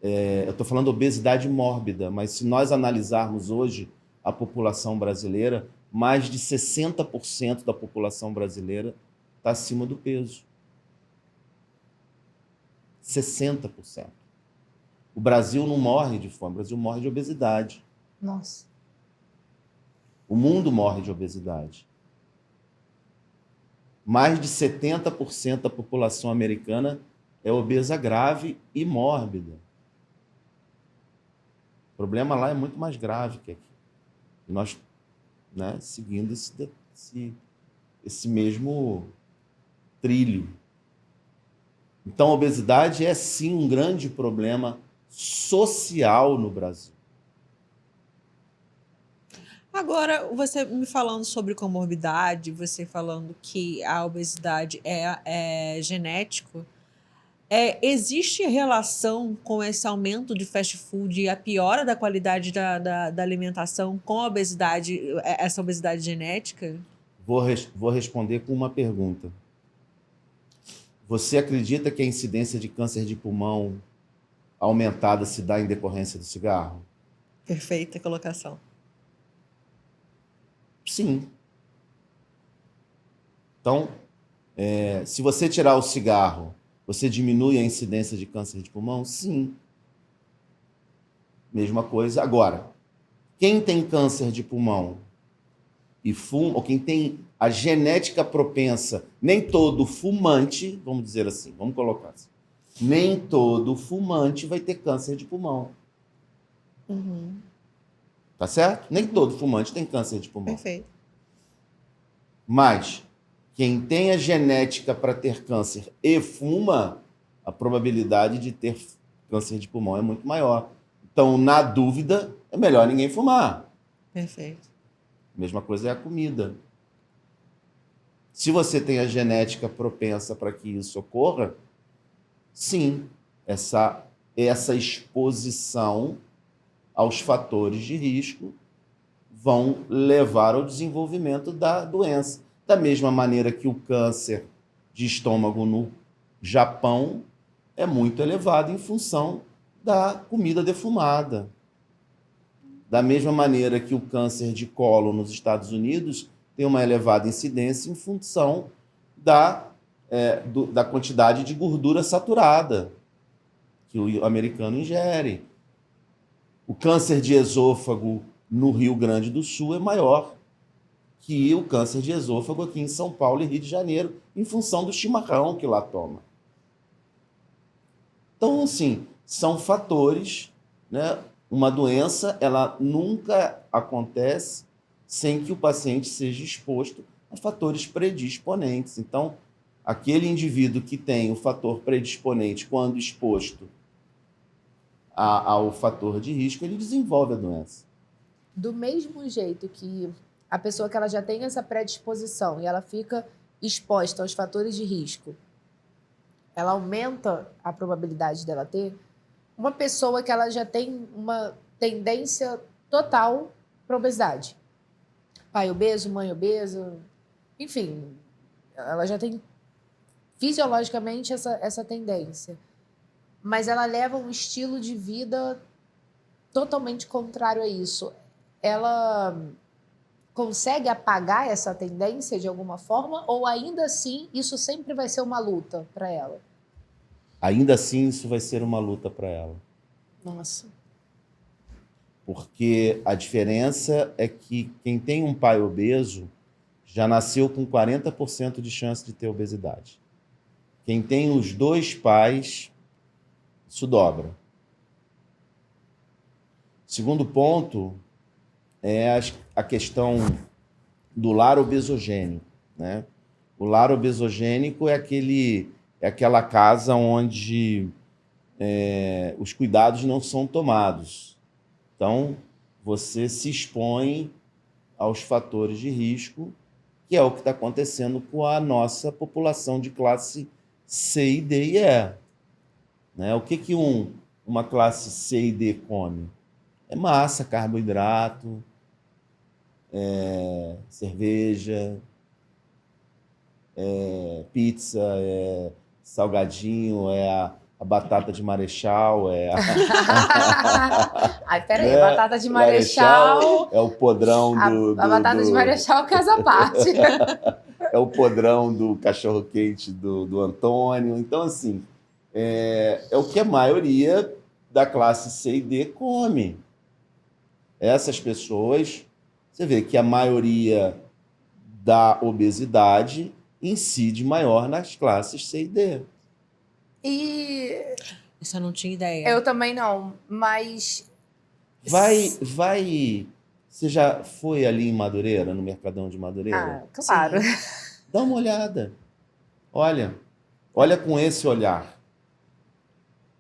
eu estou falando obesidade mórbida, mas se nós analisarmos hoje a população brasileira, mais de 60% da população brasileira está acima do peso. 60%. O Brasil não morre de fome, o Brasil morre de obesidade. Nossa. O mundo morre de obesidade. Mais de 70% da população americana é obesa grave e mórbida. O problema lá é muito mais grave que aqui. E nós, seguindo esse mesmo trilho. Então, a obesidade é, sim, um grande problema social no Brasil. Agora, você me falando sobre comorbidade, você falando que a obesidade é genético, existe relação com esse aumento de fast food e a piora da qualidade da alimentação com a obesidade, essa obesidade genética? Vou responder com uma pergunta. Você acredita que a incidência de câncer de pulmão aumentada se dá em decorrência do cigarro? Perfeita colocação. Sim. Então, se você tirar o cigarro Você diminui a incidência de câncer de pulmão? Sim. Mesma coisa. Agora, quem tem câncer de pulmão e fuma, ou quem tem a genética propensa, nem todo fumante, vamos dizer assim, vamos colocar assim, nem todo fumante vai ter câncer de pulmão. Uhum. Tá certo? Nem todo fumante tem câncer de pulmão. Perfeito. Mas quem tem a genética para ter câncer e fuma, a probabilidade de ter câncer de pulmão é muito maior. Então, na dúvida, é melhor ninguém fumar. Perfeito. Mesma coisa é a comida. Se você tem a genética propensa para que isso ocorra, sim, essa exposição aos fatores de risco vão levar ao desenvolvimento da doença. Da mesma maneira que o câncer de estômago no Japão é muito elevado em função da comida defumada. Da mesma maneira que o câncer de colo nos Estados Unidos tem uma elevada incidência em função da quantidade de gordura saturada que o americano ingere. O câncer de esôfago no Rio Grande do Sul é maior que o câncer de esôfago aqui em São Paulo e Rio de Janeiro, em função do chimarrão que lá toma. Então, assim, são fatores, né? Uma doença, ela nunca acontece sem que o paciente seja exposto a fatores predisponentes. Então, aquele indivíduo que tem o fator predisponente quando exposto ao fator de risco, ele desenvolve a doença. Do mesmo jeito que a pessoa que ela já tem essa predisposição e ela fica exposta aos fatores de risco, ela aumenta a probabilidade dela ter. Uma pessoa que ela já tem uma tendência total para obesidade. Pai obeso, mãe obesa, enfim, ela já tem fisiologicamente essa tendência. Mas ela leva um estilo de vida totalmente contrário a isso. Ela consegue apagar essa tendência de alguma forma ou ainda assim isso sempre vai ser uma luta para ela? Ainda assim, isso vai ser uma luta para ela. Nossa. Porque a diferença é que quem tem um pai obeso já nasceu com 40% de chance de ter obesidade. Quem tem os dois pais, isso dobra. Segundo ponto é a questão do lar obesogênico, né? O lar obesogênico é aquela casa onde os cuidados não são tomados. Então, você se expõe aos fatores de risco, que é o que está acontecendo com a nossa população de classe C e D e E. Né? O que uma classe C e D come? É massa, carboidrato, cerveja, pizza, salgadinho, a batata de Marechal, Ai, peraí, né? batata de Marechal. É o podrão A batata de Marechal casa à parte. É o podrão do cachorro-quente do Antônio. Então, assim, é o que a maioria da classe C e D come. Essas pessoas, você vê que a maioria da obesidade incide maior nas classes C e D. E Isso eu não tinha ideia. eu também não, mas Você já foi ali em Madureira, no Mercadão de Madureira? claro. Sim. Dá uma olhada. Olha com esse olhar.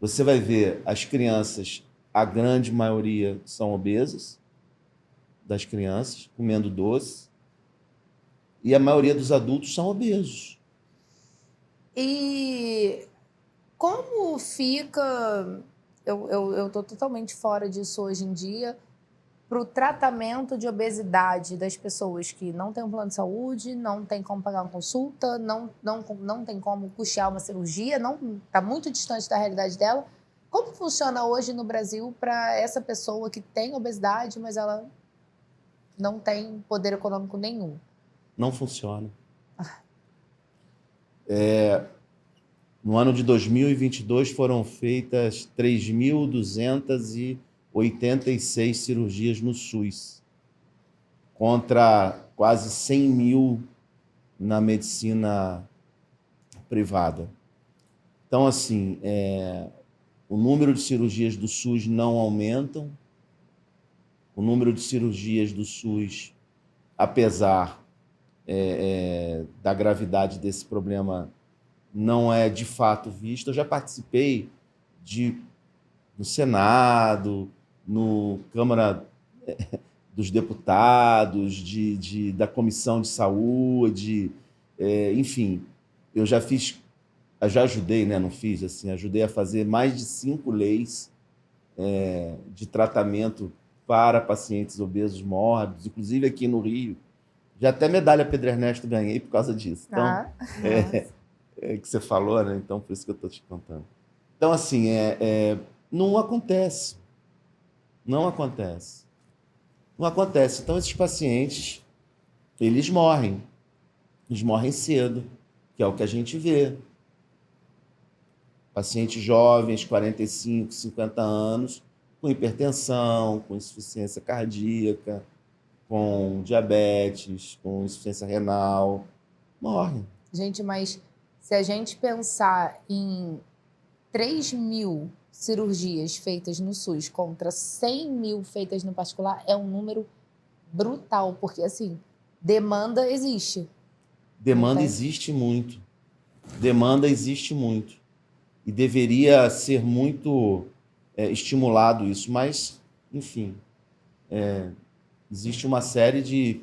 Você vai ver as crianças, a grande maioria são obesas, das crianças, comendo doce, e a maioria dos adultos são obesos. E como fica... Eu tô totalmente fora disso hoje em dia, para o tratamento de obesidade das pessoas que não têm um plano de saúde, não tem como pagar uma consulta, não tem como custear uma cirurgia, está muito distante da realidade dela. Como funciona hoje no Brasil para essa pessoa que tem obesidade, mas ela não tem poder econômico nenhum? Não funciona. No ano de 2022 foram feitas 3.286 cirurgias no SUS, contra quase 100 mil na medicina privada. Então, assim, o número de cirurgias do SUS não aumentam, o número de cirurgias do SUS, apesar da gravidade desse problema, não é de fato visto. Eu já participei no Senado, no Câmara dos Deputados, da Comissão de Saúde, enfim, eu já ajudei, né, não fiz, assim, ajudei a fazer mais de 5 leis de tratamento para pacientes obesos mórbidos, inclusive aqui no Rio. Já até medalha Pedro Ernesto ganhei por causa disso. Então, que você falou, né? Então, por isso que eu estou te contando. Então, assim, não acontece. Não acontece. Não acontece. Então, esses pacientes, eles morrem. Eles morrem cedo, que é o que a gente vê. Pacientes jovens, 45, 50 anos, com hipertensão, com insuficiência cardíaca, com diabetes, com insuficiência renal, morrem. Gente, mas se a gente pensar em 3 mil cirurgias feitas no SUS contra 100 mil feitas no particular, é um número brutal, porque, assim, demanda existe. Demanda existe muito. Demanda existe muito. E deveria ser muito estimulado isso, mas, enfim, existe uma série de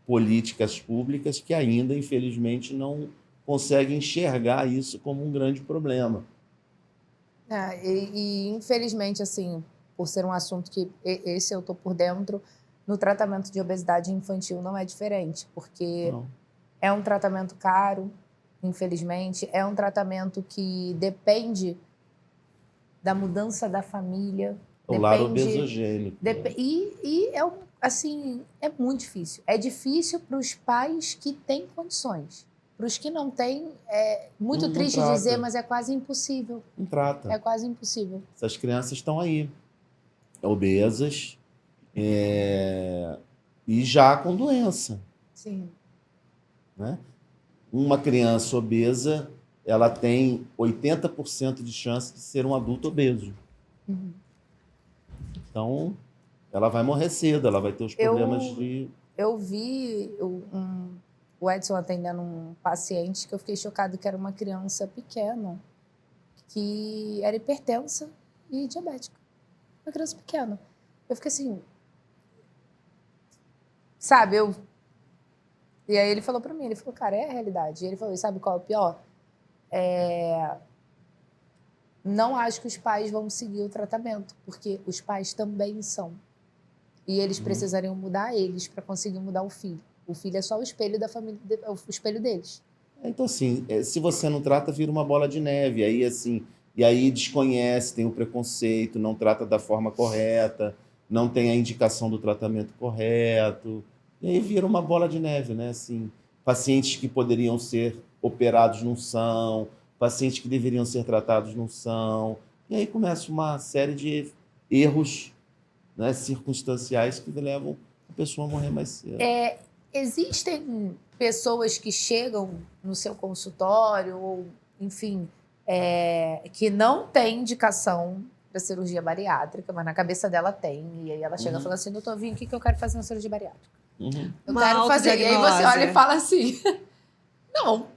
políticas públicas que ainda, infelizmente, não conseguem enxergar isso como um grande problema. Infelizmente, assim, por ser um assunto que esse eu tô por dentro, no tratamento de obesidade infantil não é diferente, porque é um tratamento caro, infelizmente, é um tratamento que depende da mudança da família. O lar obesogênico. Assim, é muito difícil. É difícil para os pais que têm condições. Para os que não têm, é muito triste dizer, mas é quase impossível. Não trata. É quase impossível. Essas crianças estão aí, obesas, e já com doença. Sim. Né? Uma criança obesa, ela tem 80% de chance de ser um adulto obeso. Uhum. Então, ela vai morrer cedo, ela vai ter os problemas de... Eu vi o Edson atendendo um paciente que eu fiquei chocado, que era uma criança pequena, que era hipertensa e diabética. Uma criança pequena. Eu fiquei assim... Sabe, E aí ele falou pra mim, ele falou, cara, é a realidade. E ele falou, e sabe qual é o pior? Não acho que os pais vão seguir o tratamento, porque os pais também são. E eles precisariam mudar eles para conseguir mudar o filho. O filho é só o espelho da família, o espelho deles. Então, assim, se você não trata, vira uma bola de neve. Aí, assim, e aí desconhece, tem o preconceito, não trata da forma correta, não tem a indicação do tratamento correto. E aí vira uma bola de neve, né? Assim, pacientes que poderiam ser operados não são, pacientes que deveriam ser tratados não são. E aí começa uma série de erros, né, circunstanciais que levam a pessoa a morrer mais cedo. Existem pessoas que chegam no seu consultório, ou, enfim, que não têm indicação para cirurgia bariátrica, mas na cabeça dela tem. E aí ela chega e fala assim, doutor, vim aqui que eu quero fazer uma cirurgia bariátrica. Eu quero fazer. E aí você olha e fala assim, não.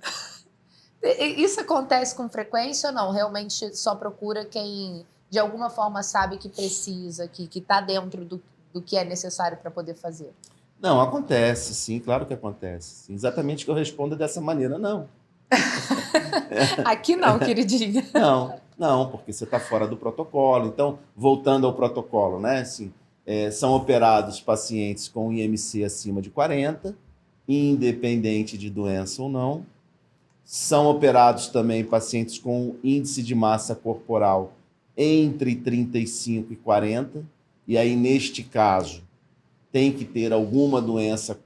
Isso acontece com frequência ou não? Realmente só procura quem, de alguma forma, sabe que precisa, que está dentro do que é necessário para poder fazer? Não, acontece, sim, claro que acontece. Sim. Exatamente que eu respondo dessa maneira, não. Aqui não, queridinha. Não, porque você está fora do protocolo. Então, voltando ao protocolo, né? Assim, são operados pacientes com IMC acima de 40, independente de doença ou não. São operados também pacientes com índice de massa corporal entre 35 e 40. E aí, neste caso, tem que ter alguma doença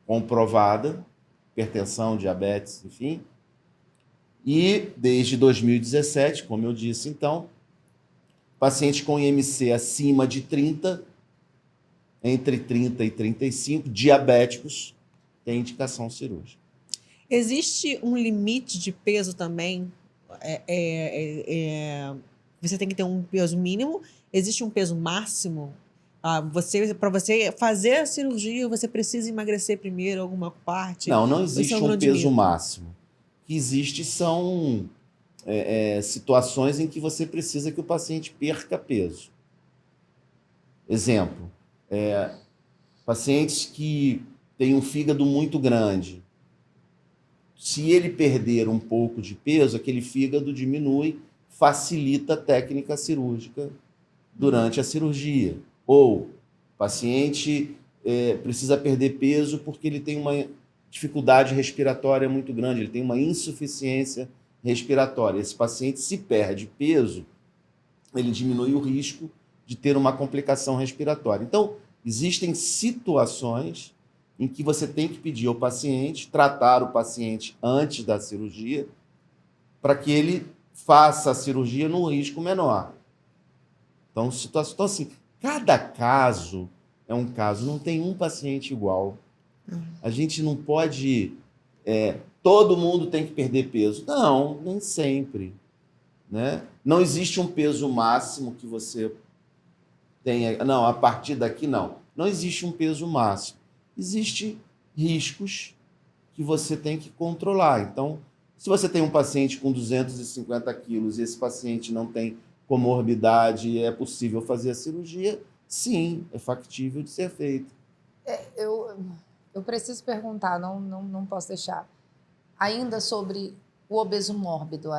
comprovada, hipertensão, diabetes, enfim. E desde 2017, como eu disse, então, pacientes com IMC acima de 30, entre 30 e 35, diabéticos, têm indicação cirúrgica. Existe um limite de peso também? Você tem que ter um peso mínimo? Existe um peso máximo? Para você fazer a cirurgia, você precisa emagrecer primeiro alguma parte? Não Esse existe é um um grande peso mito. máximo. O que existe são situações em que você precisa que o paciente perca peso. Exemplo, pacientes que têm um fígado muito grande. Se ele perder um pouco de peso, aquele fígado diminui, facilita a técnica cirúrgica durante a cirurgia. Ou paciente precisa perder peso porque ele tem uma dificuldade respiratória muito grande, ele tem uma insuficiência respiratória. Esse paciente, se perde peso, ele diminui o risco de ter uma complicação respiratória. Então, existem situações em que você tem que pedir ao paciente, tratar o paciente antes da cirurgia, para que ele faça a cirurgia num risco menor. Então, assim, cada caso é um caso, não tem um paciente igual. A gente não pode... todo mundo tem que perder peso. Não, nem sempre. Né? Não existe um peso máximo que você tenha... Não, a partir daqui não. Não existe um peso máximo. Existem riscos que você tem que controlar. Então, se você tem um paciente com 250 quilos e esse paciente não tem comorbidade, é possível fazer a cirurgia? Sim, é factível de ser feito. Eu preciso perguntar, não posso deixar. Ainda sobre o obeso mórbido,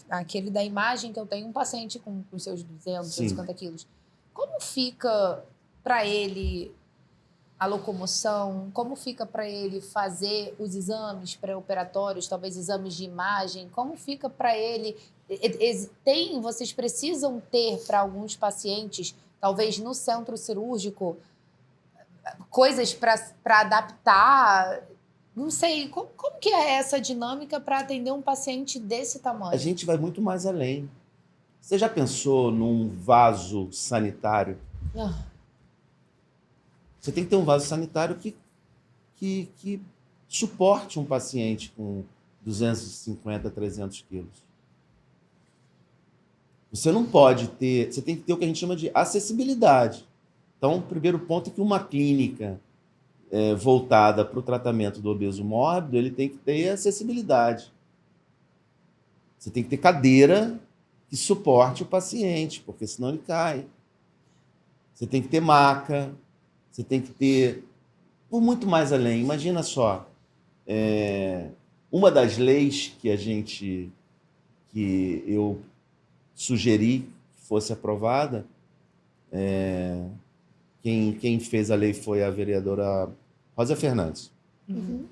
aquele da imagem que eu tenho, um paciente com seus 200, 250 quilos. Como fica para ele a locomoção? Como fica para ele fazer os exames pré-operatórios, talvez exames de imagem? Como fica para ele? Vocês precisam ter para alguns pacientes, talvez no centro cirúrgico, coisas para adaptar? Não sei, como que é essa dinâmica para atender um paciente desse tamanho? A gente vai muito mais além. Você já pensou num vaso sanitário? Você tem que ter um vaso sanitário que suporte um paciente com 250, 300 quilos. Você não pode ter... Você tem que ter o que a gente chama de acessibilidade. Então, o primeiro ponto é que uma clínica voltada para o tratamento do obeso mórbido, ele tem que ter acessibilidade. Você tem que ter cadeira que suporte o paciente, porque senão ele cai. Você tem que ter maca, você tem que ter... Por muito mais além, imagina só, uma das leis que eu sugeri que fosse aprovada, quem fez a lei foi a vereadora Rosa Fernandes. Uhum.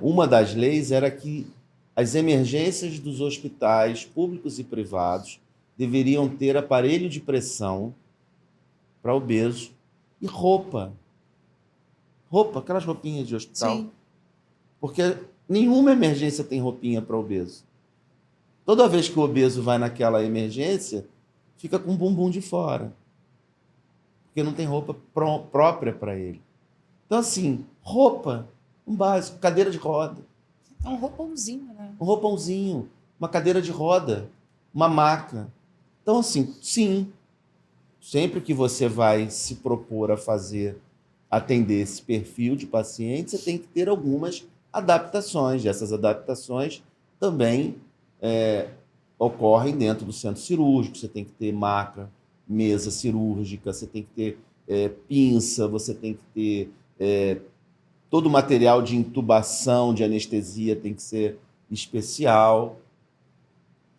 Uma das leis era que as emergências dos hospitais públicos e privados deveriam ter aparelho de pressão para obeso e roupa. Roupa, aquelas roupinhas de hospital. Sim. Porque nenhuma emergência tem roupinha para obeso. Toda vez que o obeso vai naquela emergência, fica com o bumbum de fora. Porque não tem roupa própria para ele. Então, assim, roupa, um básico, cadeira de roda. É um roupãozinho, né? Um roupãozinho, uma cadeira de roda, uma maca. Então, assim, sim, sempre que você vai se propor a atender esse perfil de paciente, você tem que ter algumas adaptações. E essas adaptações também ocorrem dentro do centro cirúrgico. Você tem que ter maca, mesa cirúrgica, você tem que ter pinça, você tem que ter todo o material de intubação, de anestesia tem que ser especial.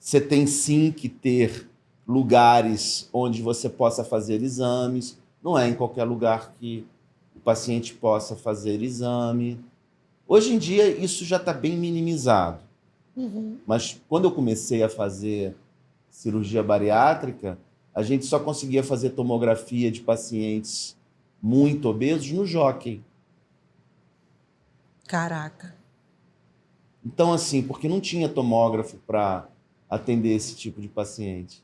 Você tem sim que ter lugares onde você possa fazer exames. Não é em qualquer lugar que o paciente possa fazer exame. Hoje em dia, isso já está bem minimizado. Uhum. Mas quando eu comecei a fazer cirurgia bariátrica, a gente só conseguia fazer tomografia de pacientes muito obesos no Jockey. Caraca. Então, assim, porque não tinha tomógrafo para atender esse tipo de paciente.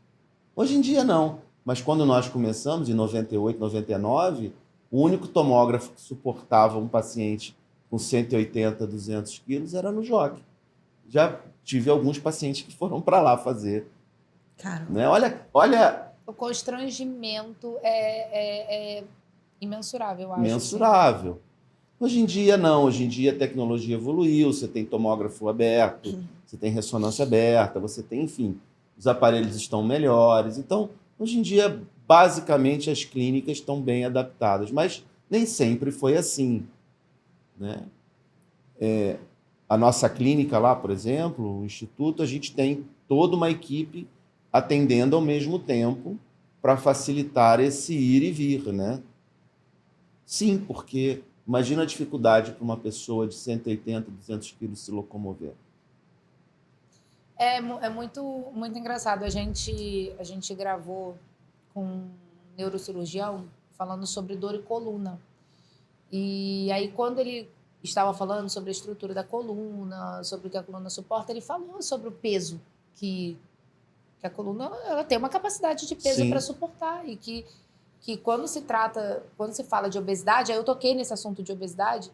Hoje em dia, não. Mas quando nós começamos, em 98, 99, o único tomógrafo que suportava um paciente com 180, 200 quilos era no Jockey. Já tive alguns pacientes que foram para lá fazer. Caramba. Né? Olha, O constrangimento é imensurável, eu acho. mensurável. Hoje em dia, não. Hoje em dia, a tecnologia evoluiu. Você tem tomógrafo aberto, você tem ressonância aberta, você tem, enfim, os aparelhos estão melhores. Então, hoje em dia, basicamente, as clínicas estão bem adaptadas. Mas nem sempre foi assim, né? A nossa clínica lá, por exemplo, o Instituto, a gente tem toda uma equipe atendendo ao mesmo tempo para facilitar esse ir e vir, né? Sim, porque imagina a dificuldade para uma pessoa de 180, 200 quilos se locomover. É muito, muito engraçado. A gente gravou com um neurocirurgião falando sobre dor e coluna. E aí, quando ele estava falando sobre a estrutura da coluna, sobre o que a coluna suporta, ele falou sobre o peso que a coluna ela tem uma capacidade de peso Sim. para suportar e que quando se fala de obesidade, aí eu toquei nesse assunto de obesidade,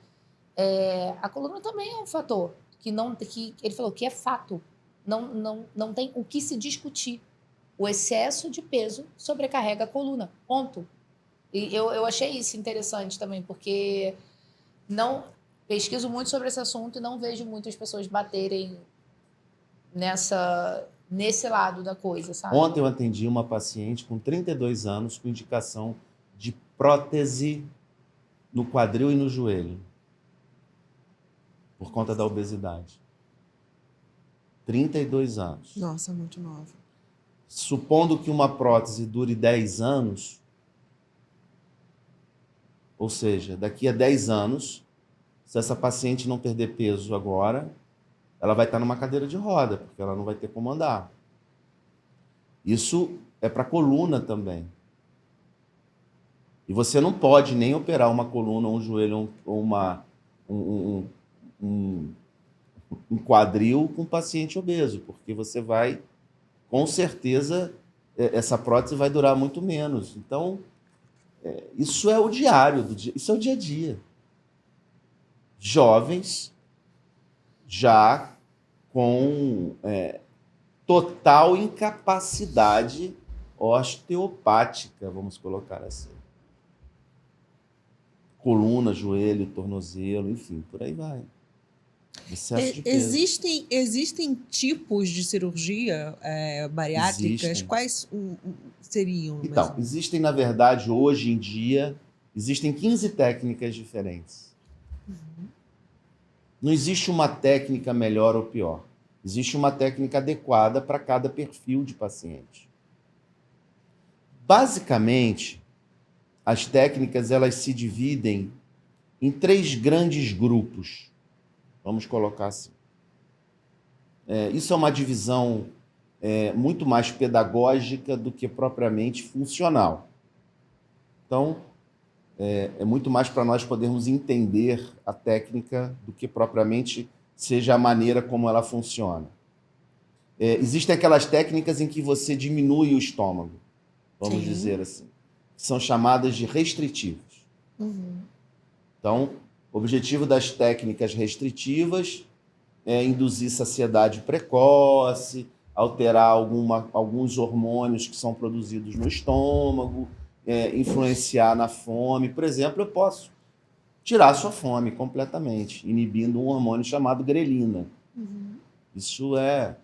a coluna também é um fator que ele falou que é fato, não tem o que se discutir. O excesso de peso sobrecarrega a coluna, ponto. E eu achei isso interessante também, porque não pesquiso muito sobre esse assunto e não vejo muitas pessoas baterem nesse lado da coisa, sabe? Ontem eu atendi uma paciente com 32 anos com indicação de prótese no quadril e no joelho, por conta da obesidade. 32 anos. Nossa, muito nova. Supondo que uma prótese dure 10 anos, ou seja, daqui a 10 anos, se essa paciente não perder peso agora, ela vai estar numa cadeira de roda, porque ela não vai ter como andar. Isso é para a coluna também. E você não pode nem operar uma coluna, um joelho, ou um quadril com paciente obeso, porque você vai, com certeza, essa prótese vai durar muito menos. Então, isso é o diário, isso é o dia a dia. Jovens já com total incapacidade osteopática, vamos colocar assim. Coluna, joelho, tornozelo, enfim, por aí vai. Excesso de peso. Existem tipos de cirurgia bariátricas? Existem. Quais seriam? Então, existem, na verdade, hoje em dia, existem 15 técnicas diferentes. Não existe uma técnica melhor ou pior. Existe uma técnica adequada para cada perfil de paciente. Basicamente, as técnicas elas se dividem em 3 grandes grupos. Vamos colocar assim. Isso é uma divisão muito mais pedagógica do que propriamente funcional. Então, é muito mais para nós podermos entender a técnica do que propriamente seja a maneira como ela funciona. Existem aquelas técnicas em que você diminui o estômago, vamos dizer assim, que são chamadas de restritivas. Então, o objetivo das técnicas restritivas é induzir saciedade precoce, alterar alguns hormônios que são produzidos no estômago, influenciar na fome. Por exemplo, eu posso tirar a sua fome completamente, inibindo um hormônio chamado grelina. Isso é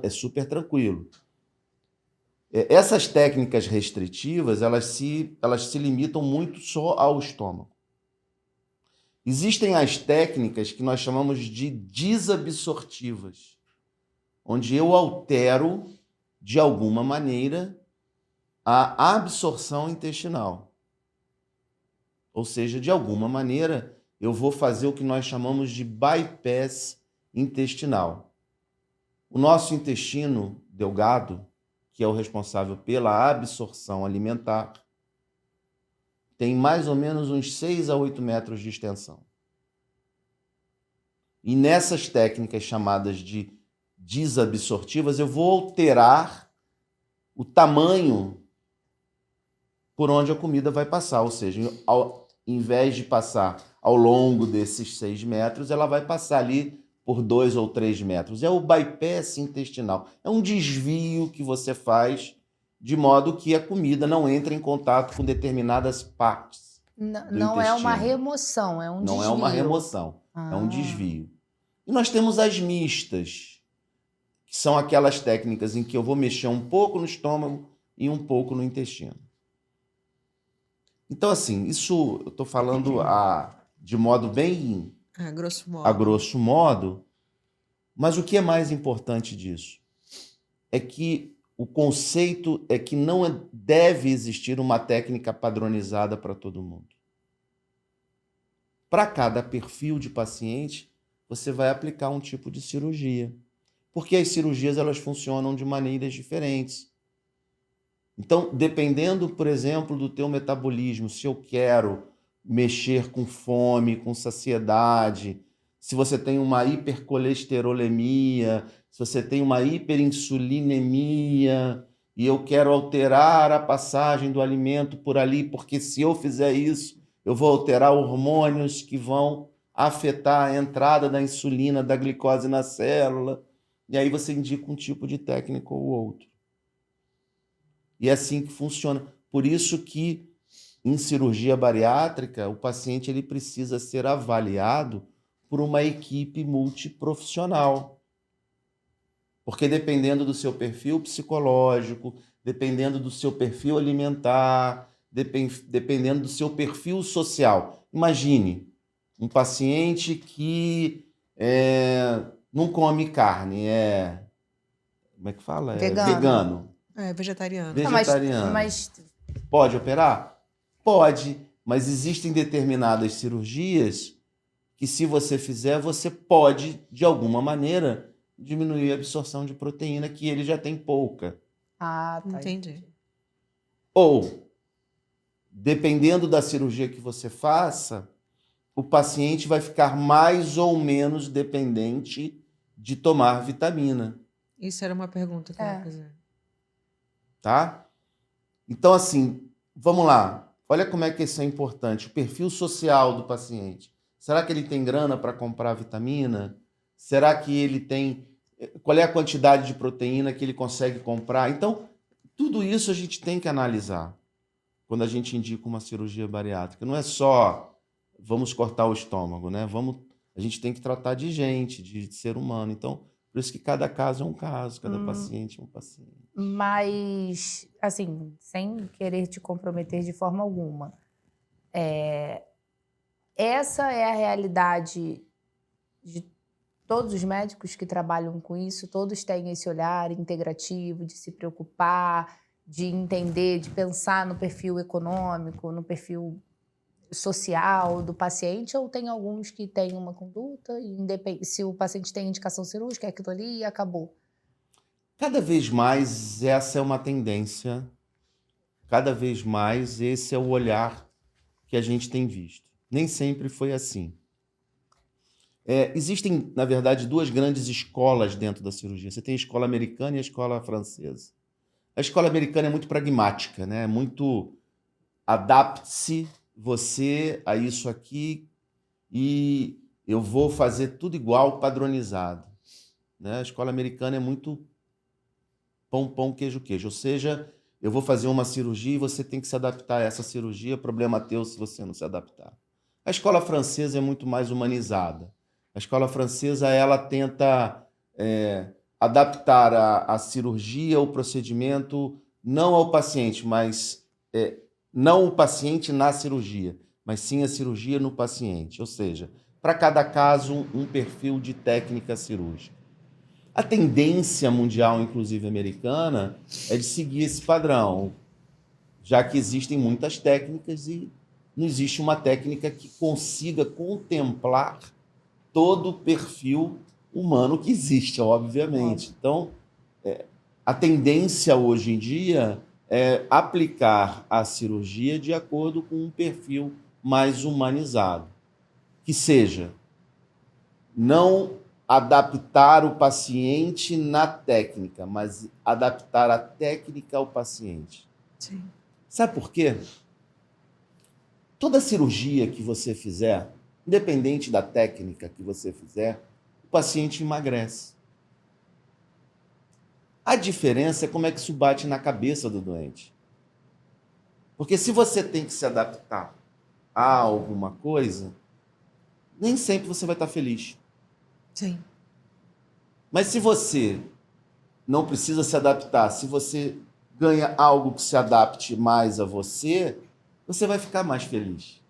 super tranquilo. Essas técnicas restritivas, elas se limitam muito só ao estômago. Existem as técnicas que nós chamamos de desabsortivas, onde eu altero, de alguma maneira, a absorção intestinal. Ou seja, de alguma maneira, eu vou fazer o que nós chamamos de bypass intestinal. O nosso intestino delgado, que é o responsável pela absorção alimentar, tem mais ou menos uns 6 a 8 metros de extensão. E nessas técnicas chamadas de desabsortivas, eu vou alterar o tamanho por onde a comida vai passar. Ou seja, ao invés de passar ao longo desses 6 metros, ela vai passar ali por 2 ou 3 metros. É o bypass intestinal. É um desvio que você faz de modo que a comida não entre em contato com determinadas partes do Não é uma intestino. remoção, é um Não desvio. é uma remoção, é um desvio. E nós temos as mistas, que são aquelas técnicas em que eu vou mexer um pouco no estômago e um pouco no intestino. Então, assim, isso eu estou falando de modo bem grosso modo. a grosso modo, mas o que é mais importante disso é que o conceito é que não deve existir uma técnica padronizada para todo mundo. Para cada perfil de paciente, você vai aplicar um tipo de cirurgia, porque as cirurgias elas funcionam de maneiras diferentes. Então, dependendo, por exemplo, do teu metabolismo, se eu quero mexer com fome, com saciedade, se você tem uma hipercolesterolemia, se você tem uma hiperinsulinemia, e eu quero alterar a passagem do alimento por ali, porque se eu fizer isso, eu vou alterar hormônios que vão afetar a entrada da insulina, da glicose na célula, e aí você indica um tipo de técnica ou outro. E é assim que funciona. Por isso que em cirurgia bariátrica, o paciente ele precisa ser avaliado por uma equipe multiprofissional. Porque dependendo do seu perfil psicológico, dependendo do seu perfil alimentar, dependendo do seu perfil social. Imagine um paciente que não come carne, como é que fala? Vegano. Vegetariano. Vegetariano. Mas Pode operar? Pode, mas existem determinadas cirurgias que, se você fizer, você pode, de alguma maneira, diminuir a absorção de proteína, que ele já tem pouca. tá. Entendi. Ou, dependendo da cirurgia que você faça, o paciente vai ficar mais ou menos dependente de tomar vitamina. Isso era uma pergunta que eu ia fazer. Tá? Então, assim, vamos lá. Olha como é que isso é importante. O perfil social do paciente. Será que ele tem grana para comprar vitamina? Será que ele tem... Qual é a quantidade de proteína que ele consegue comprar? Então, tudo isso a gente tem que analisar quando a gente indica uma cirurgia bariátrica. Não é só vamos cortar o estômago, né? A gente tem que tratar de gente, de ser humano. Então, por isso que cada caso é um caso, cada paciente é um paciente. Mas, assim, sem querer te comprometer de forma alguma, essa é a realidade de todos os médicos que trabalham com isso? Todos têm esse olhar integrativo de se preocupar, de entender, de pensar no perfil econômico, no perfil social do paciente? Ou tem alguns que têm uma conduta e se o paciente tem indicação cirúrgica, é aquilo ali e acabou? Cada vez mais essa é uma tendência, cada vez mais esse é o olhar que a gente tem visto. Nem sempre foi assim. Existem, na verdade, 2 grandes escolas dentro da cirurgia. Você tem a escola americana e a escola francesa. A escola americana é muito pragmática, né? Muito adapte-se você a isso aqui e eu vou fazer tudo igual, padronizado. Né? A escola americana é muito pão, pão, queijo, queijo. Ou seja, eu vou fazer uma cirurgia e você tem que se adaptar a essa cirurgia, problema teu se você não se adaptar. A escola francesa é muito mais humanizada. A escola francesa, ela tenta adaptar a cirurgia, o procedimento, não ao paciente, mas não o paciente na cirurgia, mas sim a cirurgia no paciente. Ou seja, para cada caso, um perfil de técnica cirúrgica. A tendência mundial, inclusive americana, é de seguir esse padrão, já que existem muitas técnicas e não existe uma técnica que consiga contemplar todo o perfil humano que existe, obviamente. Então, a tendência hoje em dia é aplicar a cirurgia de acordo com um perfil mais humanizado, que seja não adaptar o paciente na técnica, mas adaptar a técnica ao paciente. Sim. Sabe por quê? Toda cirurgia que você fizer, independente da técnica que você fizer, o paciente emagrece. A diferença é como é que isso bate na cabeça do doente. Porque se você tem que se adaptar a alguma coisa, nem sempre você vai estar feliz. Sim. Mas se você não precisa se adaptar, se você ganha algo que se adapte mais a você, você vai ficar mais feliz.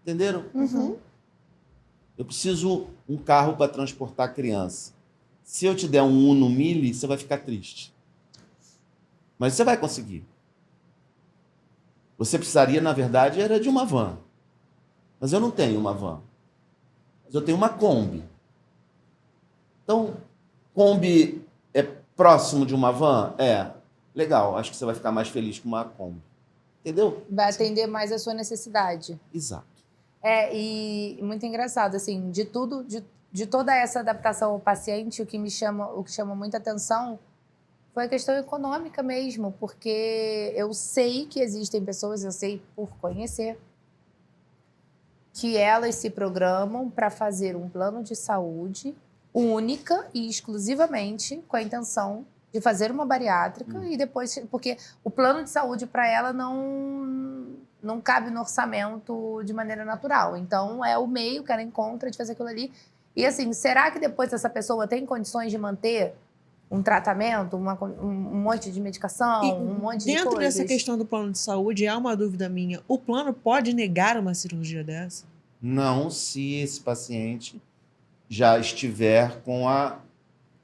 Entenderam? Uhum. Eu preciso um carro para transportar criança. Se eu te der um Uno Mille, você vai ficar triste. Mas você vai conseguir. Você precisaria, na verdade, era de uma van. Mas eu não tenho uma van. Mas eu tenho uma Kombi. Então, Kombi é próximo de uma van? É. Legal, acho que você vai ficar mais feliz com uma Kombi. Entendeu? Vai atender mais a sua necessidade. Exato. E muito engraçado, assim, de tudo, de toda essa adaptação ao paciente, o que chama muita atenção foi a questão econômica mesmo, porque eu sei que existem pessoas, eu sei por conhecer, que elas se programam para fazer um plano de saúde única e exclusivamente com a intenção de fazer uma bariátrica e depois, porque o plano de saúde para ela não cabe no orçamento de maneira natural. Então é o meio que ela encontra de fazer aquilo ali. E assim, será que depois essa pessoa tem condições de manter um tratamento, um monte de medicação, um monte de coisas? Dentro dessa questão do plano de saúde, há uma dúvida minha. O plano pode negar uma cirurgia dessa? Não se esse paciente já estiver com a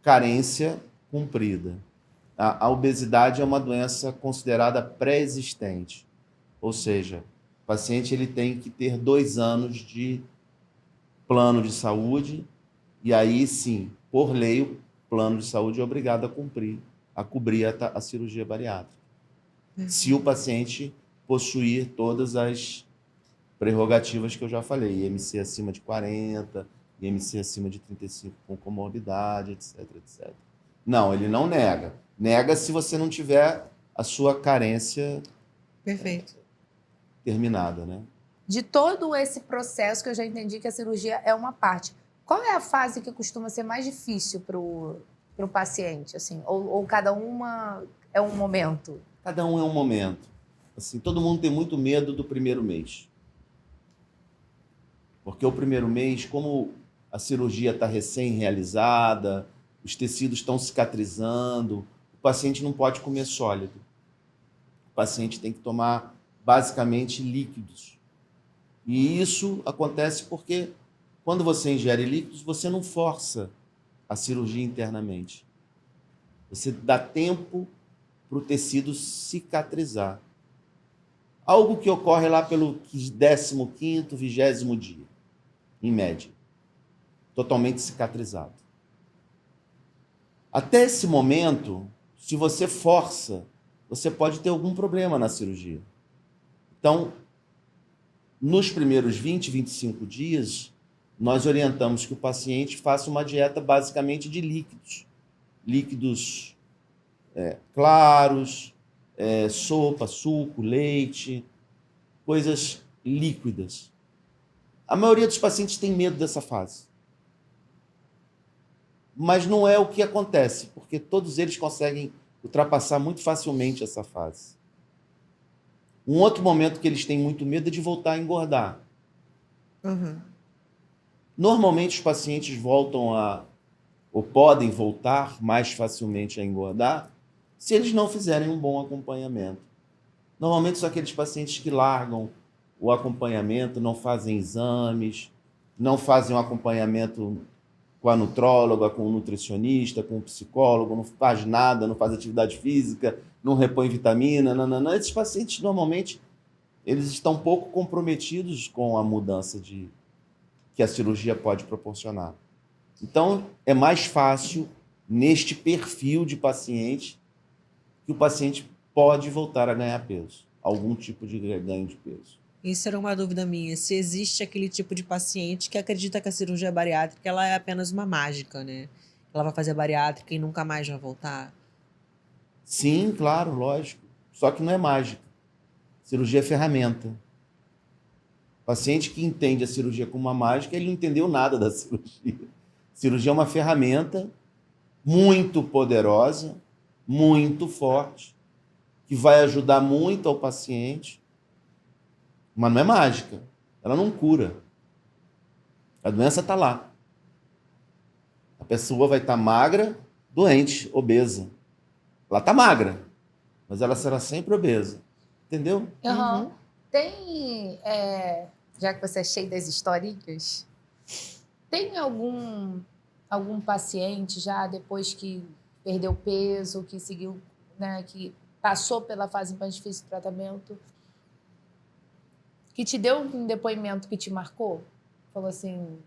carência cumprida. A obesidade é uma doença considerada pré-existente. Ou seja, o paciente ele tem que ter 2 anos de plano de saúde e aí sim, por lei, o plano de saúde é obrigado a cobrir a cirurgia bariátrica. Se o paciente possuir todas as prerrogativas que eu já falei, IMC acima de 40, IMC acima de 35 com comorbidade, etc, etc. Não, ele não nega. Nega se você não tiver a sua carência Perfeito. terminada, né? De todo esse processo que eu já entendi que a cirurgia é uma parte, qual é a fase que costuma ser mais difícil para o paciente? Assim? Ou cada uma é um momento? Cada um é um momento. Assim, todo mundo tem muito medo do primeiro mês. Porque o primeiro mês, como a cirurgia está recém-realizada, os tecidos estão cicatrizando, o paciente não pode comer sólido. O paciente tem que tomar, basicamente, líquidos. E isso acontece porque, quando você ingere líquidos, você não força a cirurgia internamente. Você dá tempo para o tecido cicatrizar. Algo que ocorre lá pelo 15º, 20º dia, em média. Totalmente cicatrizado. Até esse momento, se você força, você pode ter algum problema na cirurgia. Então, nos primeiros 20, 25 dias, nós orientamos que o paciente faça uma dieta basicamente de líquidos. Líquidos claros, sopa, suco, leite, coisas líquidas. A maioria dos pacientes tem medo dessa fase. Mas não é o que acontece, porque todos eles conseguem ultrapassar muito facilmente essa fase. Um outro momento que eles têm muito medo é de voltar a engordar. Uhum. Normalmente os pacientes voltam ou podem voltar mais facilmente a engordar se eles não fizerem um bom acompanhamento. Normalmente são aqueles pacientes que largam o acompanhamento, não fazem exames, não fazem um acompanhamento com a nutróloga, com o nutricionista, com o psicólogo, não faz nada, não faz atividade física, não repõe vitamina, nananã. Esses pacientes, normalmente, eles estão pouco comprometidos com a mudança que a cirurgia pode proporcionar. Então, é mais fácil, neste perfil de paciente, que o paciente pode voltar a ganhar peso, algum tipo de ganho de peso. Isso era uma dúvida minha, se existe aquele tipo de paciente que acredita que a cirurgia bariátrica ela é apenas uma mágica, né? Ela vai fazer a bariátrica e nunca mais vai voltar. Sim, claro, lógico. Só que não é mágica. Cirurgia é ferramenta. O paciente que entende a cirurgia como uma mágica, ele não entendeu nada da cirurgia. Cirurgia é uma ferramenta muito poderosa, muito forte, que vai ajudar muito ao paciente, mas não é mágica. Ela não cura. A doença está lá. A pessoa vai estar magra, doente, obesa. Ela está magra, mas ela será sempre obesa. Entendeu? Aham. Uhum. Tem, já que você é cheio das historinhas, tem algum paciente já depois que perdeu peso, que seguiu, né, que passou pela fase mais difícil do tratamento, que te deu um depoimento que te marcou? Falou assim,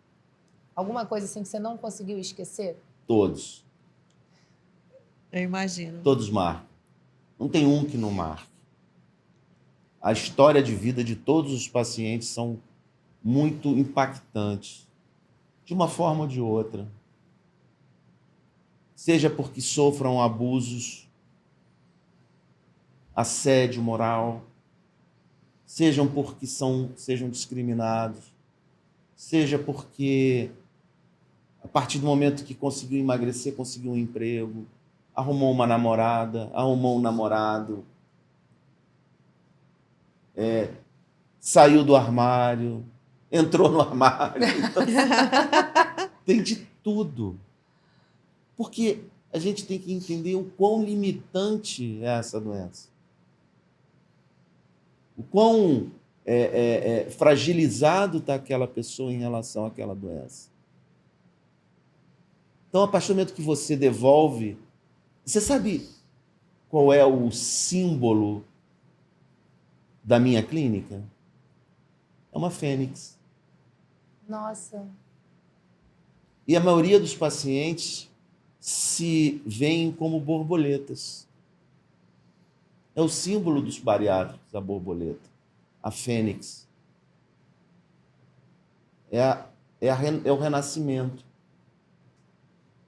alguma coisa assim que você não conseguiu esquecer? Todos. Eu imagino. Todos marcam. Não tem um que não marque. A história de vida de todos os pacientes são muito impactantes, de uma forma ou de outra. Seja porque sofram abusos, assédio moral, sejam porque sejam discriminados, seja porque, a partir do momento que conseguiu emagrecer, conseguiu um emprego, arrumou uma namorada, arrumou um namorado, saiu do armário, entrou no armário. Então, tem de tudo. Porque a gente tem que entender o quão limitante é essa doença. O quão fragilizado está aquela pessoa em relação àquela doença. Então, a partir do momento que você devolve... Você sabe qual é o símbolo da minha clínica? É uma fênix. Nossa. E a maioria dos pacientes se veem como borboletas. É o símbolo dos bariátricos, a borboleta, a fênix. É o renascimento.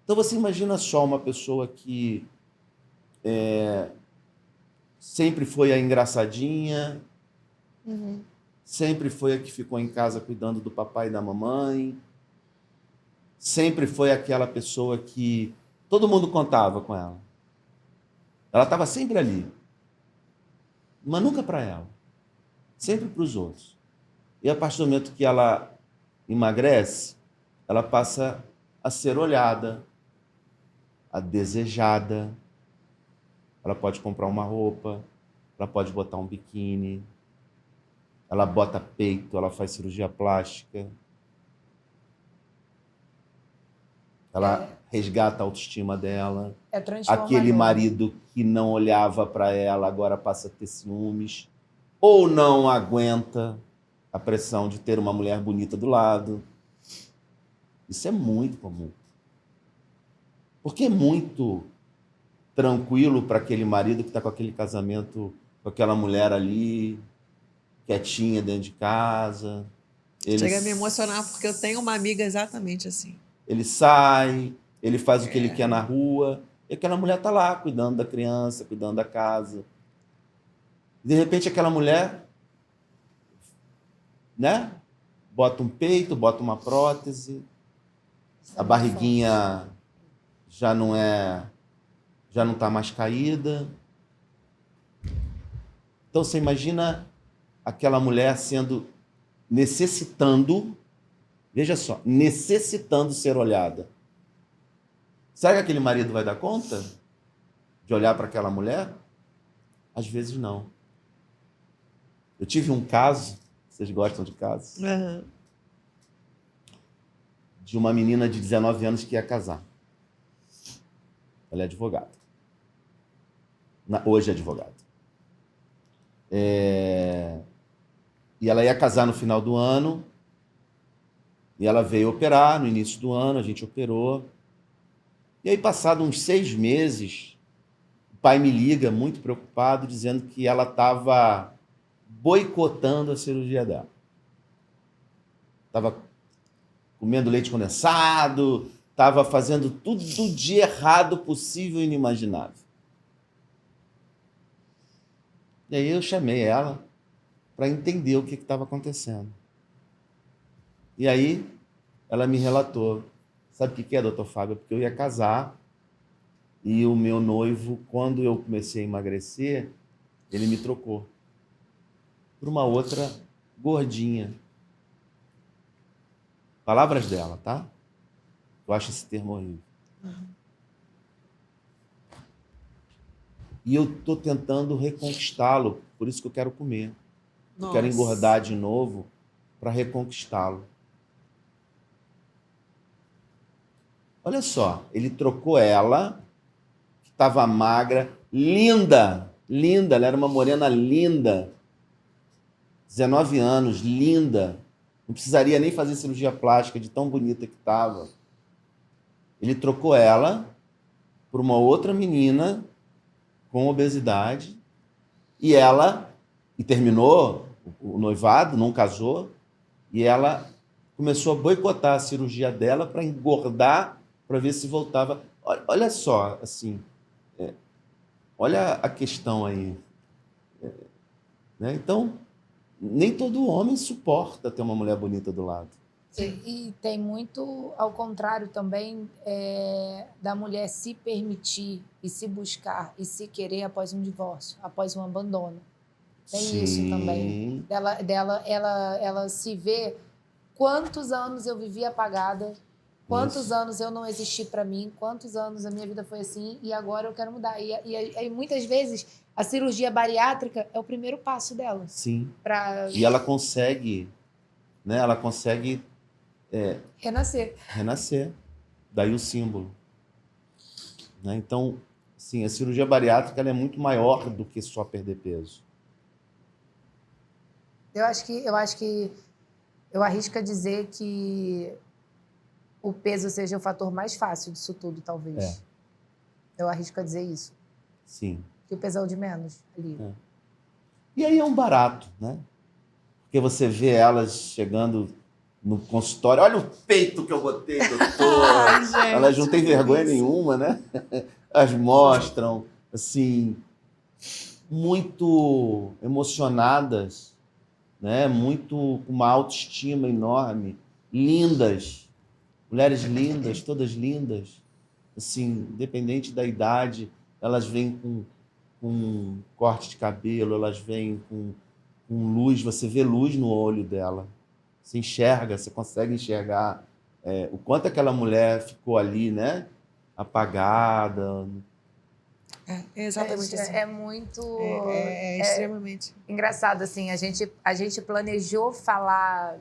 Então você imagina só uma pessoa que sempre foi a engraçadinha, sempre foi a que ficou em casa cuidando do papai e da mamãe, sempre foi aquela pessoa que todo mundo contava com ela. Ela estava sempre ali, mas nunca para ela, sempre para os outros. E a partir do momento que ela emagrece, ela passa a ser olhada, a desejada. Ela pode comprar uma roupa, ela pode botar um biquíni, ela bota peito, ela faz cirurgia plástica, ela resgata a autoestima dela. É transformador. Aquele marido que não olhava para ela agora passa a ter ciúmes, ou não aguenta a pressão de ter uma mulher bonita do lado. Isso é muito comum. Porque é muito tranquilo para aquele marido que está com aquele casamento, com aquela mulher ali, quietinha dentro de casa. Chega a me emocionar porque eu tenho uma amiga exatamente assim. Ele sai, ele faz o que ele quer na rua, e aquela mulher está lá, cuidando da criança, cuidando da casa. De repente, aquela mulher, né, bota um peito, bota uma prótese, a barriguinha já não está mais caída. Então, você imagina aquela mulher necessitando, veja só, necessitando ser olhada. Será que aquele marido vai dar conta de olhar para aquela mulher? Às vezes não. Eu tive um caso, vocês gostam de casos? Uhum. De uma menina de 19 anos que ia casar. Ela é advogada. Hoje é advogada. E ela ia casar no final do ano. E ela veio operar no início do ano, a gente operou. E aí, passado uns 6 meses, o pai me liga, muito preocupado, dizendo que ela estava boicotando a cirurgia dela. Estava comendo leite condensado, estava fazendo tudo de errado possível e inimaginável. E aí eu chamei ela para entender o que estava acontecendo. E aí ela me relatou. Sabe o que é, doutor Fábio? Porque eu ia casar e o meu noivo, quando eu comecei a emagrecer, ele me trocou por uma outra gordinha. Palavras dela, tá? Eu acho esse termo horrível. E eu estou tentando reconquistá-lo, por isso que eu quero comer. Eu quero engordar de novo para reconquistá-lo. Olha só, ele trocou ela, que estava magra, linda, linda, ela era uma morena linda, 19 anos, linda, não precisaria nem fazer cirurgia plástica de tão bonita que estava. Ele trocou ela por uma outra menina com obesidade e terminou o noivado, não casou, e ela começou a boicotar a cirurgia dela para engordar, para ver se voltava. Olha só, assim, olha a questão aí. Né? Então, nem todo homem suporta ter uma mulher bonita do lado. E tem muito, ao contrário também, da mulher se permitir e se buscar e se querer após um divórcio, após um abandono. Tem isso também. Ela se vê quantos anos eu vivi apagada, quantos anos eu não existi para mim, quantos anos a minha vida foi assim e agora eu quero mudar. E muitas vezes a cirurgia bariátrica é o primeiro passo dela. Sim. E ela consegue, né? Ela consegue renascer. Daí o símbolo. Né? Então, sim, a cirurgia bariátrica ela é muito maior do que só perder peso. Eu arrisco a dizer que o peso seja o fator mais fácil disso tudo, talvez. Eu arrisco a dizer isso. Sim. Que o peso é o de menos ali. E aí é um barato, né? Porque você vê elas chegando no consultório, olha o peito que eu botei, doutor. Ai, gente, elas não têm vergonha nenhuma, né? Elas mostram, assim, muito emocionadas, né? Muito com uma autoestima enorme, lindas, mulheres lindas, todas lindas, assim, independente da idade, elas vêm com corte de cabelo, elas vêm com luz, você vê luz no olho dela, você enxerga, você consegue enxergar o quanto aquela mulher ficou ali, né? Apagada. Exatamente assim. É muito... extremamente. Engraçado, assim, a gente planejou falar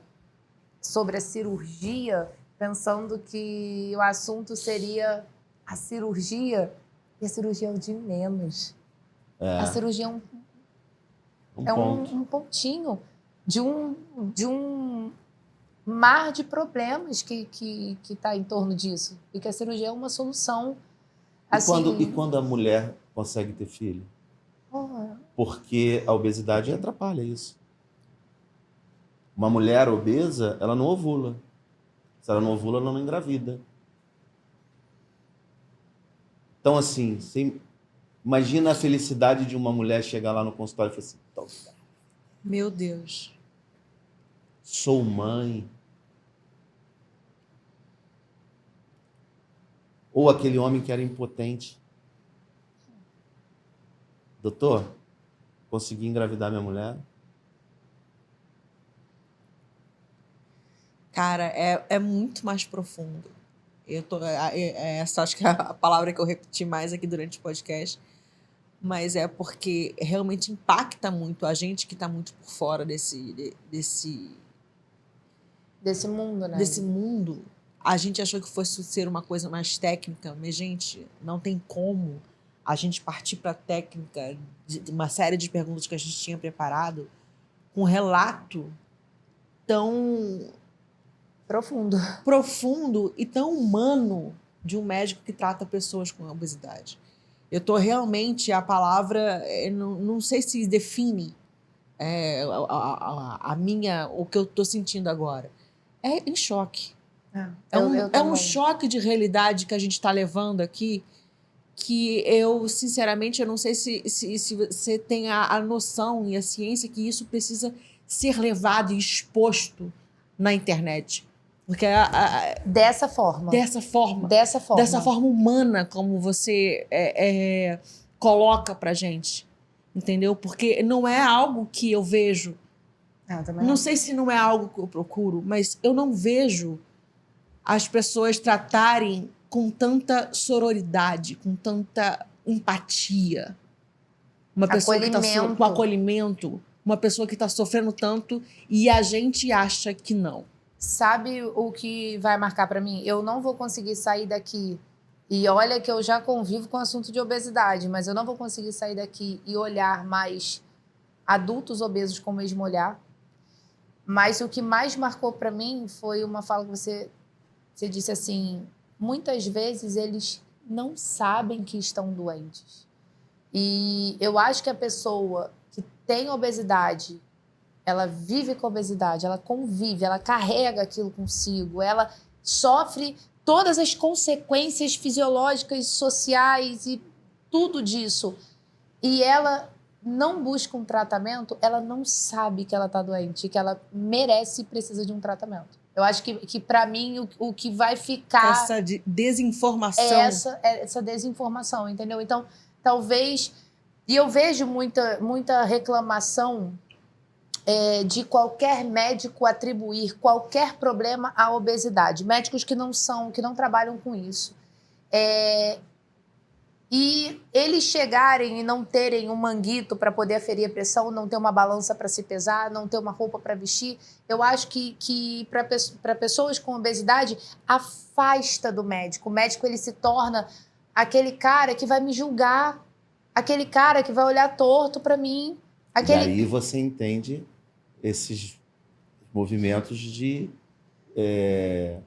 sobre a cirurgia pensando que o assunto seria a cirurgia, e a cirurgia é o de menos. A cirurgia é um pontinho de um mar de problemas que está em torno disso. E que a cirurgia é uma solução. Assim, E quando a mulher consegue ter filho? Porque a obesidade atrapalha isso. Uma mulher obesa, ela não ovula. Se ela não ovula, ela não engravida. Então, assim, você imagina a felicidade de uma mulher chegar lá no consultório e falar assim, meu Deus. Sou mãe. Ou aquele homem que era impotente. Doutor, consegui engravidar minha mulher? Cara, é muito mais profundo. Essa acho que é a palavra que eu repeti mais aqui durante o podcast. Mas é porque realmente impacta muito a gente que está muito por fora desse mundo, né? Desse mundo. A gente achou que fosse ser uma coisa mais técnica, mas, gente, não tem como a gente partir para a técnica de uma série de perguntas que a gente tinha preparado com um relato tão profundo e tão humano de um médico que trata pessoas com obesidade. Eu estou realmente, a palavra, não sei se define o que eu tô sentindo agora. É em choque. Eu É um também. choque de realidade que a gente está levando aqui, que eu, sinceramente, eu não sei se você tem a noção e a ciência que isso precisa ser levado e exposto na internet. Porque Dessa forma. dessa forma Dessa forma. humana como você coloca pra gente, entendeu? Porque não é algo que eu vejo, Também não sei se não é algo que eu procuro, mas eu não vejo as pessoas tratarem com tanta sororidade, com tanta empatia. Uma pessoa que está com acolhimento, uma pessoa que está sofrendo tanto e a gente acha que não. Sabe o que vai marcar para mim? Eu não vou conseguir sair daqui. E olha que eu já convivo com o assunto de obesidade, mas eu não vou conseguir sair daqui e olhar mais adultos obesos com o mesmo olhar. Mas o que mais marcou para mim foi uma fala que você disse assim: muitas vezes eles não sabem que estão doentes. E eu acho que a pessoa que tem obesidade, ela vive com obesidade, ela convive, ela carrega aquilo consigo, ela sofre todas as consequências fisiológicas, sociais e tudo disso. E ela não busca um tratamento, ela não sabe que ela está doente, que ela merece e precisa de um tratamento. Eu acho que para mim, o que vai ficar... Essa desinformação. É essa desinformação, entendeu? Então, talvez... E eu vejo muita reclamação de qualquer médico atribuir qualquer problema à obesidade. Médicos que não trabalham com isso. E eles chegarem e não terem um manguito para poder aferir a pressão, não ter uma balança para se pesar, não ter uma roupa para vestir, eu acho que para pessoas com obesidade, afasta do médico. O médico ele se torna aquele cara que vai me julgar, aquele cara que vai olhar torto para mim. E aí você entende esses movimentos de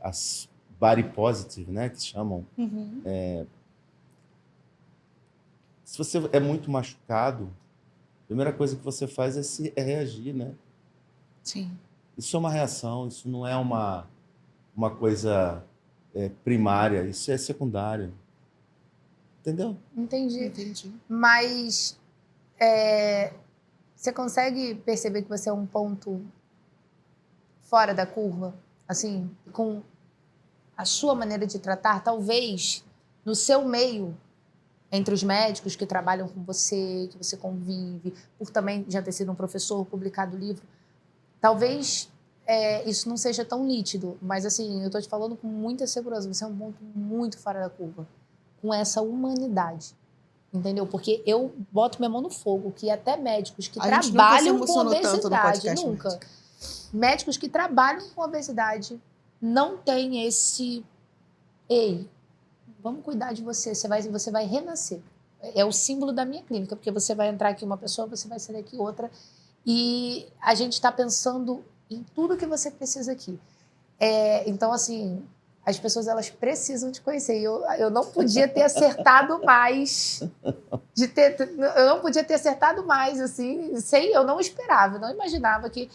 as body positive, né, que se chamam. Uhum. Se você é muito machucado, a primeira coisa que você faz é reagir, né? Sim. Isso é uma reação, isso não é uma coisa primária, isso é secundário. Entendeu? Entendi. Mas você consegue perceber que você é um ponto fora da curva? Assim, com a sua maneira de tratar, talvez no seu meio, entre os médicos que trabalham com você, que você convive, por também já ter sido um professor, publicado livro, talvez isso não seja tão nítido, mas assim, eu estou te falando com muita segurança, você é um ponto muito fora da curva, com essa humanidade, entendeu? Porque eu boto minha mão no fogo, que até médicos que trabalham com obesidade, nunca. Médicos que trabalham com obesidade não têm esse... Ei, vamos cuidar de você, você vai renascer. É o símbolo da minha clínica, porque você vai entrar aqui uma pessoa, você vai sair daqui outra, e a gente está pensando em tudo que você precisa aqui. Então, assim, as pessoas elas precisam te conhecer. Eu não podia ter acertado mais. Eu não podia ter acertado mais, assim, eu não esperava, eu não imaginava que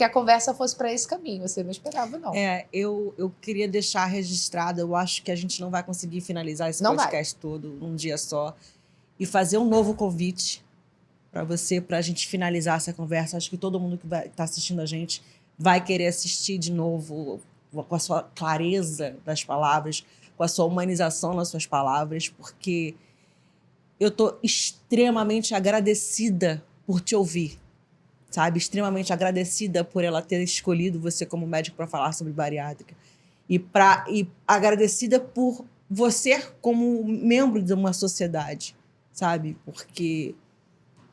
a conversa fosse para esse caminho, assim, eu não esperava, não. Eu queria deixar registrado, eu acho que a gente não vai conseguir finalizar esse podcast todo num dia só, e fazer um novo convite para você, para a gente finalizar essa conversa. Acho que todo mundo que está assistindo a gente vai querer assistir de novo, com a sua clareza das palavras, com a sua humanização nas suas palavras, porque eu estou extremamente agradecida por te ouvir. Sabe, extremamente agradecida por ela ter escolhido você como médico para falar sobre bariátrica. E agradecida por você como membro de uma sociedade, sabe? Porque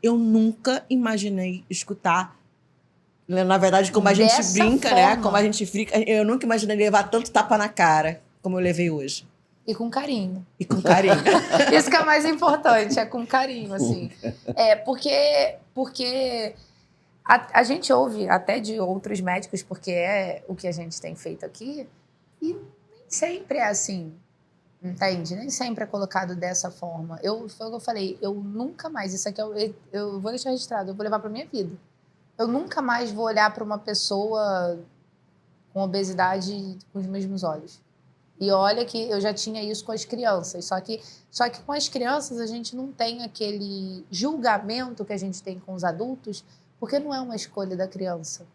eu nunca imaginei escutar, na verdade, como a gente brinca, né? Como a gente fica, eu nunca imaginei levar tanto tapa na cara como eu levei hoje. E com carinho. Isso que é mais importante, com carinho, assim. Porque a gente ouve até de outros médicos, porque é o que a gente tem feito aqui, e nem sempre é assim. Entende? Nem sempre é colocado dessa forma. Foi o que eu falei, eu nunca mais, isso aqui eu vou deixar registrado, eu vou levar para minha vida. Eu nunca mais vou olhar para uma pessoa com obesidade com os mesmos olhos. E olha que eu já tinha isso com as crianças, só que com as crianças a gente não tem aquele julgamento que a gente tem com os adultos, porque não é uma escolha da criança.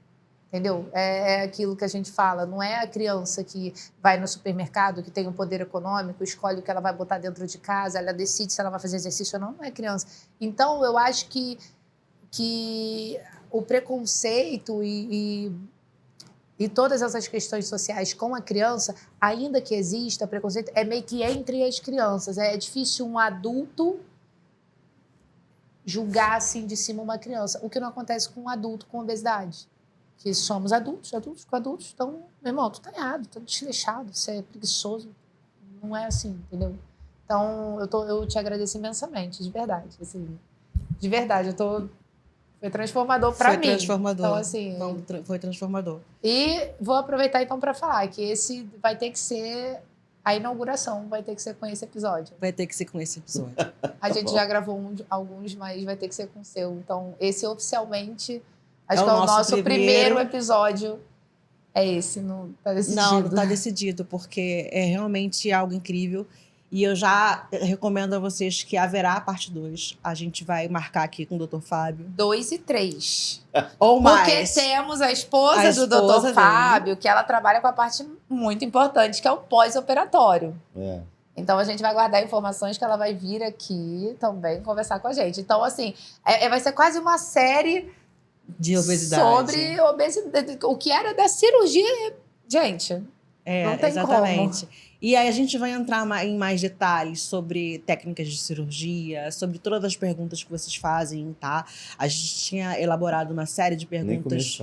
Entendeu? É aquilo que a gente fala, não é a criança que vai no supermercado, que tem um poder econômico, escolhe o que ela vai botar dentro de casa, ela decide se ela vai fazer exercício ou não, não é criança. Então, eu acho que o preconceito e todas essas questões sociais com a criança, ainda que exista preconceito, é meio que entre as crianças. É difícil um adulto julgar assim de cima uma criança, o que não acontece com um adulto com obesidade. Que somos adultos com adultos. Então, meu irmão, tu tá errado, tu tá desleixado, você é preguiçoso. Não é assim, entendeu? Então, eu te agradeço imensamente, de verdade. Assim, de verdade, foi transformador para mim. Foi transformador. Então, assim, foi transformador. E vou aproveitar, então, para falar que esse vai ter que ser a inauguração, vai ter que ser com esse episódio. Vai ter que ser com esse episódio. A gente já gravou alguns, mas vai ter que ser com o seu. Então, esse oficialmente... Acho que é o nosso primeiro episódio. É esse, não tá decidido. Não tá decidido, porque é realmente algo incrível. E eu já recomendo a vocês que haverá a parte 2. A gente vai marcar aqui com o Dr. Fábio. 2 e 3. Ou mais. Porque temos a esposa do Dr. Fábio, que ela trabalha com a parte muito importante, que é o pós-operatório. Então, a gente vai guardar informações que ela vai vir aqui também conversar com a gente. Então, assim, vai ser quase uma série... de obesidade. Sobre obesidade. O que era da cirurgia, gente, não tem exatamente. como. E aí a gente vai entrar em mais detalhes sobre técnicas de cirurgia, sobre todas as perguntas que vocês fazem, tá? A gente tinha elaborado uma série de perguntas.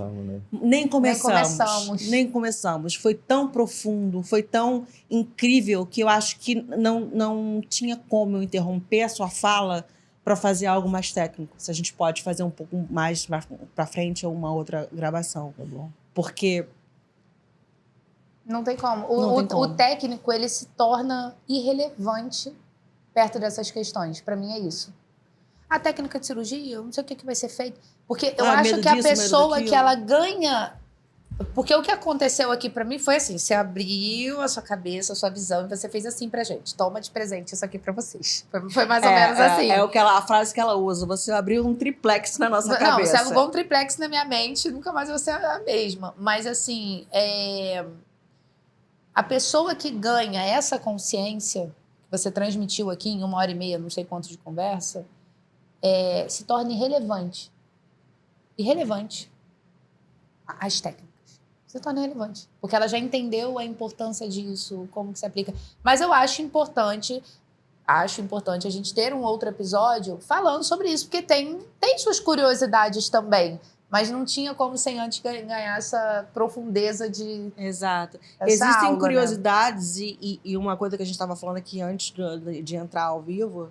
Nem começamos. Foi tão profundo, foi tão incrível que eu acho que não tinha como eu interromper a sua fala para fazer algo mais técnico. Se a gente pode fazer um pouco mais para frente ou uma outra gravação. Tá bom. Porque... Não tem como. O técnico, ele se torna irrelevante perto dessas questões. Para mim, é isso. A técnica de cirurgia, eu não sei o que vai ser feito. Porque eu acho que a pessoa que ela ganha... Porque o que aconteceu aqui pra mim foi assim, você abriu a sua cabeça, a sua visão, e você fez assim pra gente. Toma de presente isso aqui pra vocês. Foi mais ou menos assim. A frase que ela usa. Você abriu um triplex na nossa cabeça. Não, você alugou um triplex na minha mente, nunca mais você é a mesma. Mas assim, a pessoa que ganha essa consciência, que você transmitiu aqui em 1h30, não sei quanto de conversa, se torna irrelevante. Irrelevante. As técnicas. Se torna relevante. Porque ela já entendeu a importância disso, como que se aplica. Mas eu acho importante a gente ter um outro episódio falando sobre isso, porque tem suas curiosidades também. Mas não tinha como sem antes ganhar essa profundeza de... Exato. Existem aula, curiosidades, né? e uma coisa que a gente estava falando aqui antes de entrar ao vivo,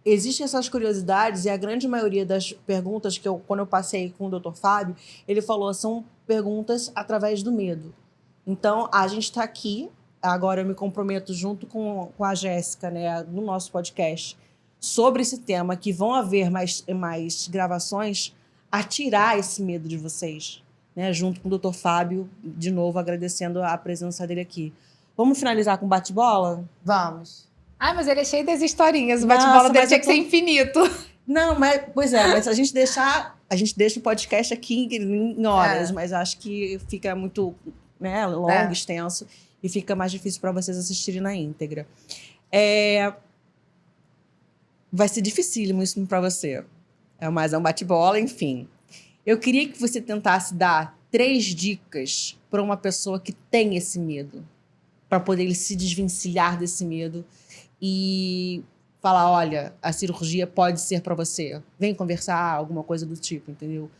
existem essas curiosidades e a grande maioria das perguntas que quando eu passei com o Dr. Fábio, ele falou, são perguntas através do medo. Então, a gente está aqui, agora eu me comprometo junto com a Jéssica, né, no nosso podcast, sobre esse tema, que vão haver mais gravações, a tirar esse medo de vocês, né, junto com o Dr. Fábio, de novo agradecendo a presença dele aqui. Vamos finalizar com bate-bola? Vamos. Mas ele é cheio das historinhas. O bate-bola dele tinha que ser infinito. Não, mas a gente deixa o podcast aqui em horas, mas acho que fica muito, né, longo, extenso, e fica mais difícil para vocês assistirem na íntegra. Vai ser dificílimo isso para você. Mas é um bate-bola, enfim. Eu queria que você tentasse dar 3 dicas para uma pessoa que tem esse medo, para poder ele se desvencilhar desse medo e falar, olha, a cirurgia pode ser para você. Vem conversar, alguma coisa do tipo, entendeu?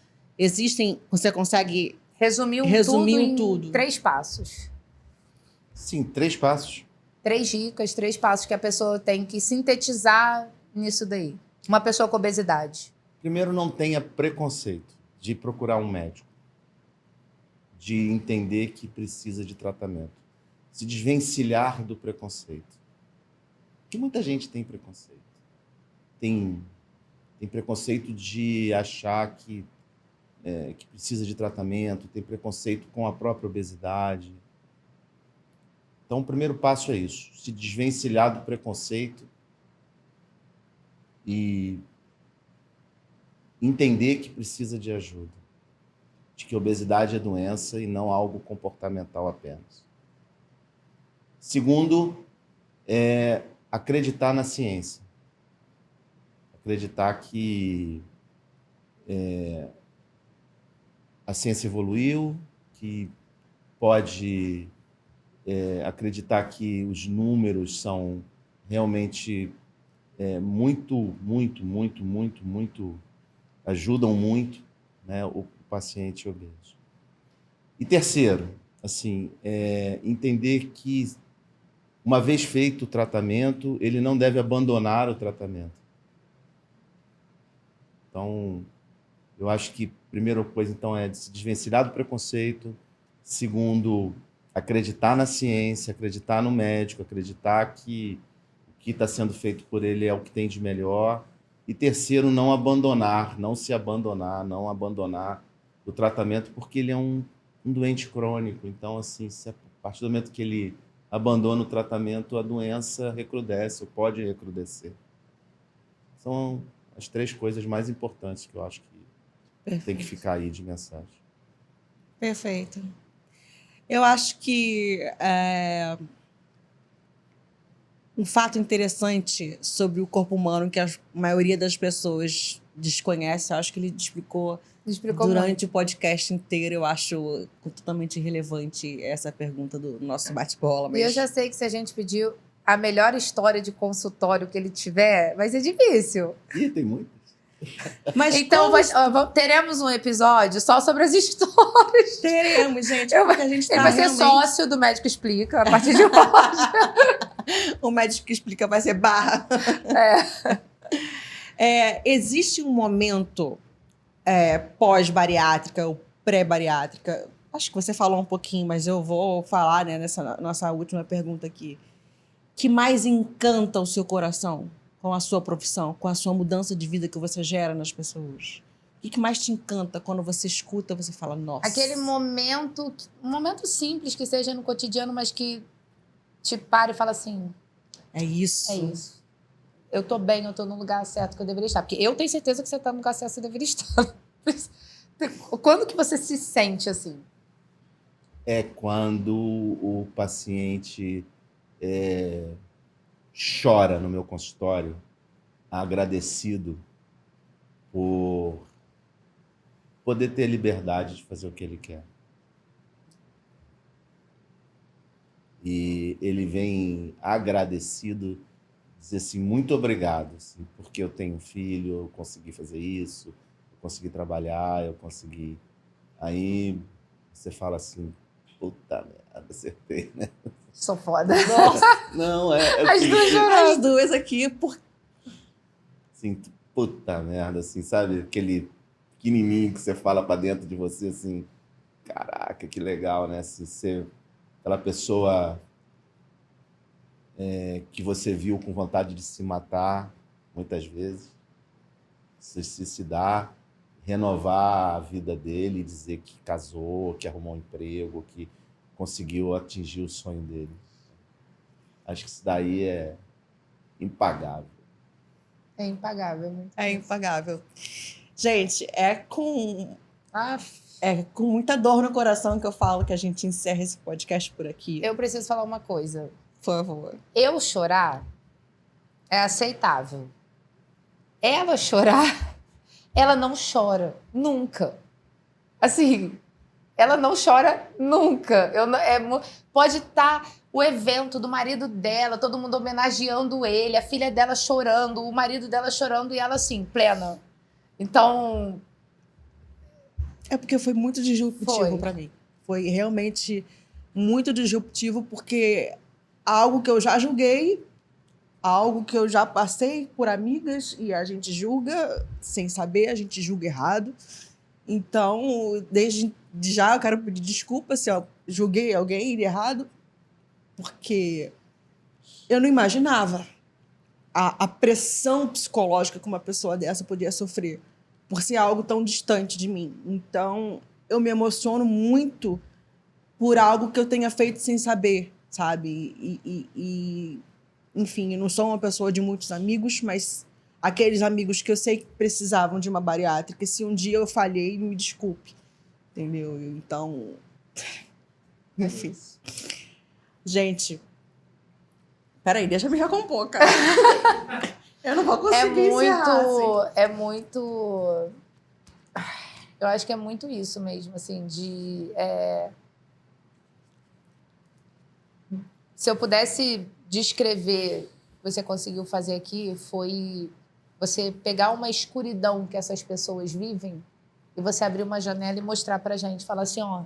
Você consegue resumir tudo em 3 passos. Sim, 3 passos. 3 dicas, 3 passos que a pessoa tem que sintetizar nisso daí. Uma pessoa com obesidade. Primeiro, não tenha preconceito de procurar um médico, de entender que precisa de tratamento. se desvencilhar do preconceito. Porque muita gente tem preconceito. Tem preconceito de achar que precisa de tratamento, tem preconceito com a própria obesidade. Então, o primeiro passo é isso, se desvencilhar do preconceito e entender que precisa de ajuda, de que obesidade é doença e não algo comportamental apenas. Segundo, acreditar na ciência. Acreditar que a ciência evoluiu, que pode acreditar que os números são realmente muito ajudam muito, né, o paciente obeso. E terceiro, assim, entender que uma vez feito o tratamento, ele não deve abandonar o tratamento. Então, eu acho que a primeira coisa, então, é de se desvencilhar do preconceito. Segundo, acreditar na ciência, acreditar no médico, acreditar que o que está sendo feito por ele é o que tem de melhor. E terceiro, não abandonar o tratamento, porque ele é um doente crônico. Então, assim, a partir do momento que ele abandona o tratamento, a doença recrudesce, ou pode recrudescer. São as 3 coisas mais importantes que eu acho que Perfeito. tem que ficar aí de mensagem. Perfeito. Eu acho que um fato interessante sobre o corpo humano que a maioria das pessoas desconhece, eu acho que ele explicou durante o podcast inteiro. Eu acho totalmente irrelevante essa pergunta do nosso bate-bola. Mas E eu já sei que se a gente pedir a melhor história de consultório que ele tiver, vai ser difícil. Ih, tem muitas. Mas Então, teremos um episódio só sobre as histórias. teremos, gente, porque a gente Ele tá vai ser realmente... sócio do Médico Explica a partir de hoje. O médico que explica vai ser barra. Existe um momento pós-bariátrica ou pré-bariátrica, acho que você falou um pouquinho, mas eu vou falar, né, nessa nossa última pergunta aqui, que mais encanta o seu coração com a sua profissão, com a sua mudança de vida que você gera nas pessoas? O que mais te encanta quando você escuta, você fala, nossa... Aquele momento, um momento simples que seja no cotidiano, mas que te para e fala assim, É isso. é isso. Eu tô bem, eu tô no lugar certo que eu deveria estar. Porque eu tenho certeza que você tá no lugar certo que você deveria estar. Quando que você se sente assim? É quando o paciente chora no meu consultório, agradecido por poder ter liberdade de fazer o que ele quer. E ele vem agradecido, dizer assim, muito obrigado, assim, porque eu tenho um filho, eu consegui fazer isso, eu consegui trabalhar, eu consegui... Aí você fala assim, puta merda, acertei, né? Sou foda. Nossa, Não, As duas as chorando. duas aqui, por... assim, puta merda, assim, sabe? Aquele pequenininho que você fala pra dentro de você, assim, caraca, que legal, né? Assim, aquela pessoa que você viu com vontade de se matar, muitas vezes, se suicidar, renovar a vida dele, dizer que casou, que arrumou um emprego, que conseguiu atingir o sonho dele. Acho que isso daí é impagável. É impagável. Né? É impagável. Gente, com muita dor no coração que eu falo que a gente encerra esse podcast por aqui. Eu preciso falar uma coisa. Por favor. Eu chorar é aceitável. Ela chorar, ela não chora nunca. Assim, ela não chora nunca. Pode estar o evento do marido dela, todo mundo homenageando ele, a filha dela chorando, o marido dela chorando e ela assim, plena. Então... É porque foi muito disruptivo Foi. pra mim. Foi realmente muito disruptivo, porque algo que eu já julguei, algo que eu já passei por amigas e a gente julga sem saber, a gente julga errado. Então, desde já eu quero pedir desculpa se eu julguei alguém errado. porque eu não imaginava a pressão psicológica que uma pessoa dessa podia sofrer por ser algo tão distante de mim. Então, eu me emociono muito por algo que eu tenha feito sem saber, sabe? Enfim, eu não sou uma pessoa de muitos amigos, mas aqueles amigos que eu sei que precisavam de uma bariátrica, se um dia eu falhei, me desculpe, entendeu? Então, enfim. Gente, peraí, deixa eu me recompor, cara. Eu não vou conseguir encerrar, assim. É muito... Eu acho que é muito isso mesmo, assim, Se eu pudesse descrever o que você conseguiu fazer aqui, foi você pegar uma escuridão que essas pessoas vivem e você abrir uma janela e mostrar pra gente, falar assim, ó,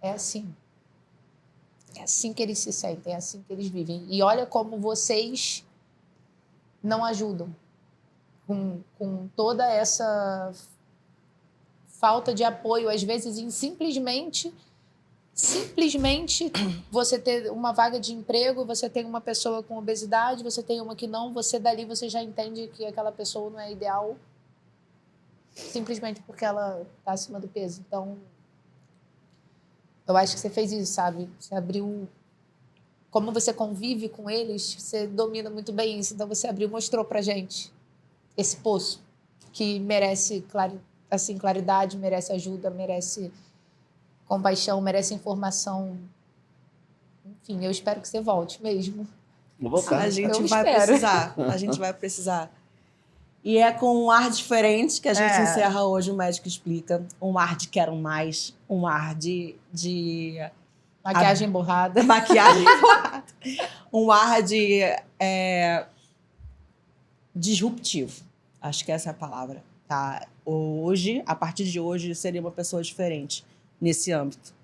é assim. É assim que eles se sentem, é assim que eles vivem. E olha como vocês não ajudam com toda essa falta de apoio, às vezes, em simplesmente você ter uma vaga de emprego, você tem uma pessoa com obesidade, você tem uma que não, você dali você já entende que aquela pessoa não é ideal simplesmente porque ela está acima do peso. Então, eu acho que você fez isso, sabe? Você abriu... Como você convive com eles, você domina muito bem isso. Então, você abriu, mostrou pra gente esse poço que merece claridade, merece ajuda, merece compaixão, merece informação. Enfim, eu espero que você volte mesmo. Vou voltar. A gente Eu vai espero. precisar. A gente vai precisar. E é com um ar diferente que a gente encerra hoje o Médico Explica. Um ar de quero mais. Um ar de Maquiagem borrada. maquiagem borrada. Um ar de disruptivo. Acho que essa é a palavra. Tá? Hoje, a partir de hoje, seria uma pessoa diferente nesse âmbito.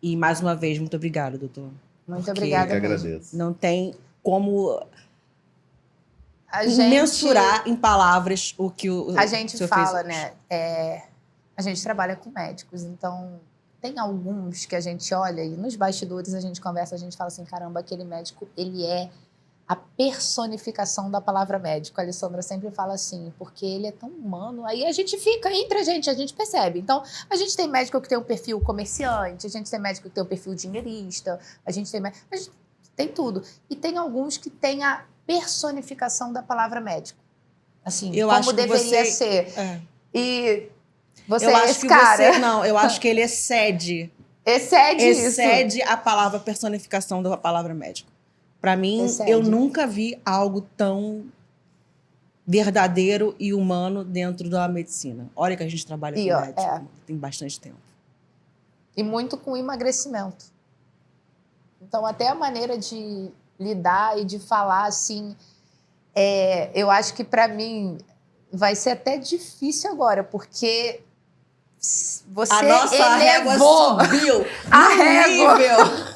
E, mais uma vez, muito obrigada, doutor. Muito Porque obrigada Eu que mesmo. agradeço. não tem como A gente, mensurar em palavras o que o a gente senhor fala, fez hoje. né? A gente trabalha com médicos, então tem alguns que a gente olha e nos bastidores a gente conversa, a gente fala assim, caramba, aquele médico, ele é a personificação da palavra médico. A Alessandra sempre fala assim, porque ele é tão humano. Aí a gente fica entre a gente percebe. Então, a gente tem médico que tem um perfil comerciante, a gente tem médico que tem um perfil dinheirista, a gente tem tudo. E tem alguns que têm a personificação da palavra médico. Assim, Eu como acho que deveria você- ser. É. E você Eu é acho esse que cara. Não, eu acho que ele excede Excede a palavra personificação da palavra médico. Para mim, Excede. eu nunca vi algo tão verdadeiro e humano dentro da medicina. Olha que a gente trabalha E, com ó, médico tem bastante tempo. E muito com emagrecimento. Então, até a maneira de lidar e de falar, assim, eu acho que para mim vai ser até difícil agora, porque você A nossa régua elevou subiu a no régua. nível.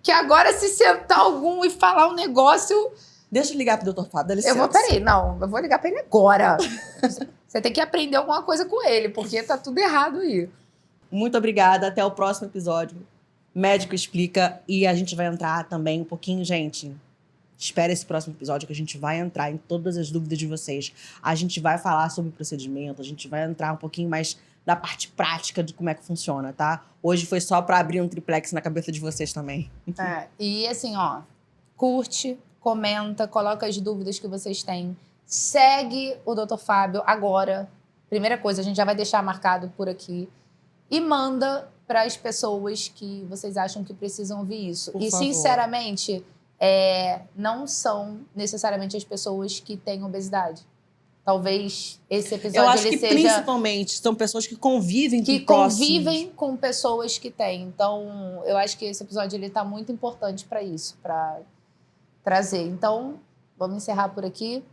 Que agora, se sentar algum e falar um negócio, Deixa eu ligar pro Dr. Fábio, dá licença. peraí, não, eu vou ligar para ele agora. Você tem que aprender alguma coisa com ele, porque tá tudo errado aí. Muito obrigada, até o próximo episódio. Médico Explica, e a gente vai entrar também um pouquinho, gente. Espera esse próximo episódio que a gente vai entrar em todas as dúvidas de vocês. A gente vai falar sobre o procedimento, a gente vai entrar um pouquinho mais da parte prática de como é que funciona, tá? Hoje foi só para abrir um triplex na cabeça de vocês também. E assim, ó, curte, comenta, coloca as dúvidas que vocês têm. Segue o Dr. Fábio agora. Primeira coisa, a gente já vai deixar marcado por aqui. E manda para as pessoas que vocês acham que precisam ouvir isso. Por e, favor. sinceramente, não são necessariamente as pessoas que têm obesidade. Talvez esse episódio Eu acho ele que seja principalmente são pessoas que convivem que com próximos. convivem com pessoas que têm. Então, eu acho que esse episódio ele tá muito importante para isso, para trazer. Então, vamos encerrar por aqui.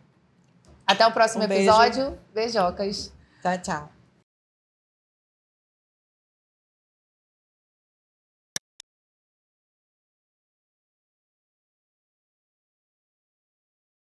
Até o próximo Um beijo. episódio. Beijocas. Tchau, tchau.